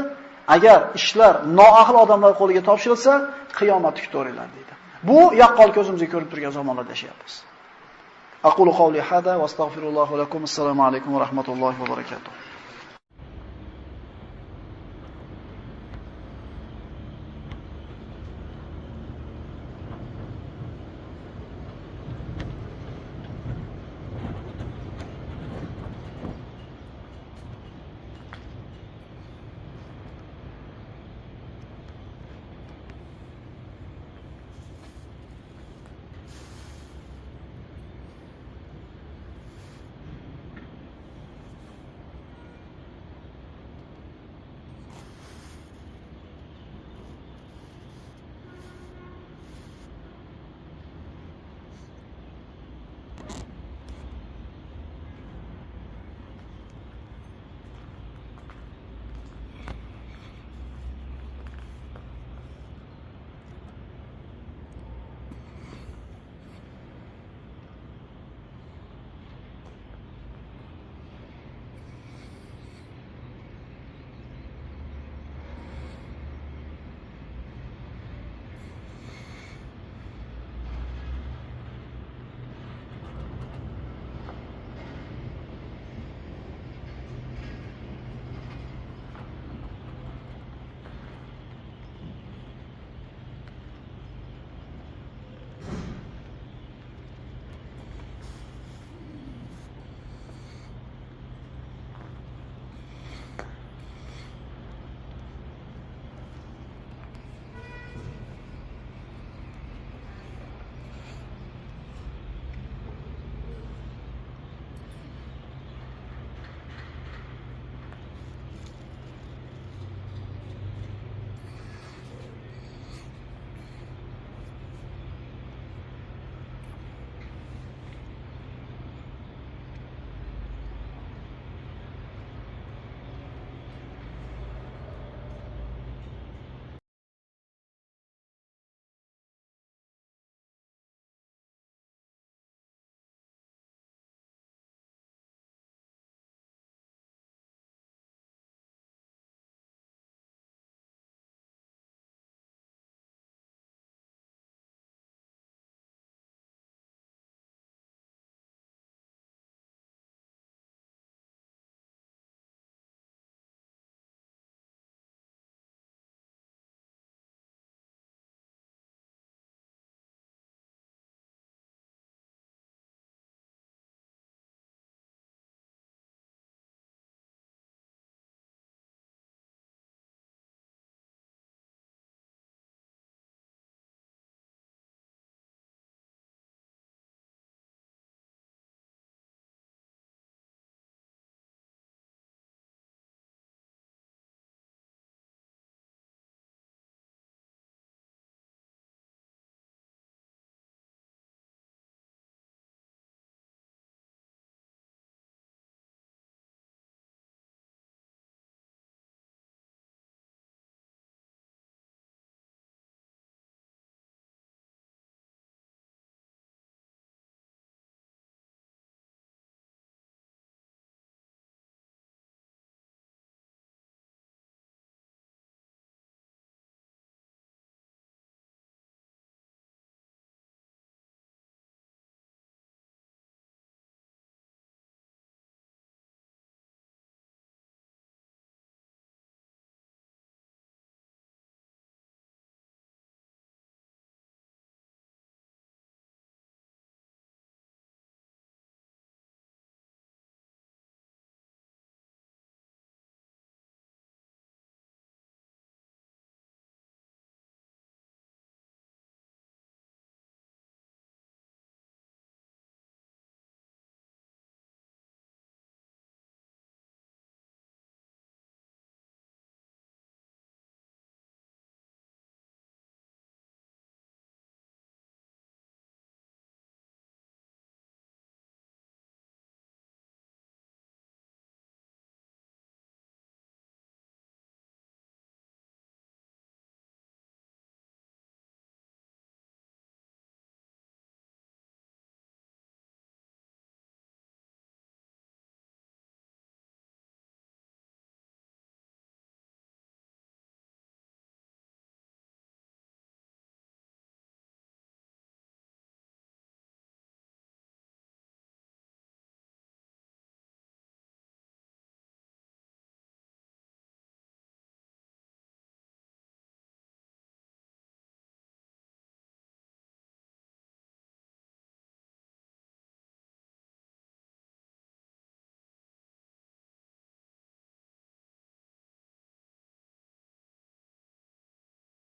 Speaker 2: agar ishlar noahil odamlar qo'liga topshirilsa, qiyomat kutaveringlar deydi. Bu yaqqol ko'zimizga ko'rib turgan zamonlarda yashayapmiz. Aqulu qawli hada va astagfirulloh va lakum. Assalomu alaykum va rahmatullohi va barakatuh.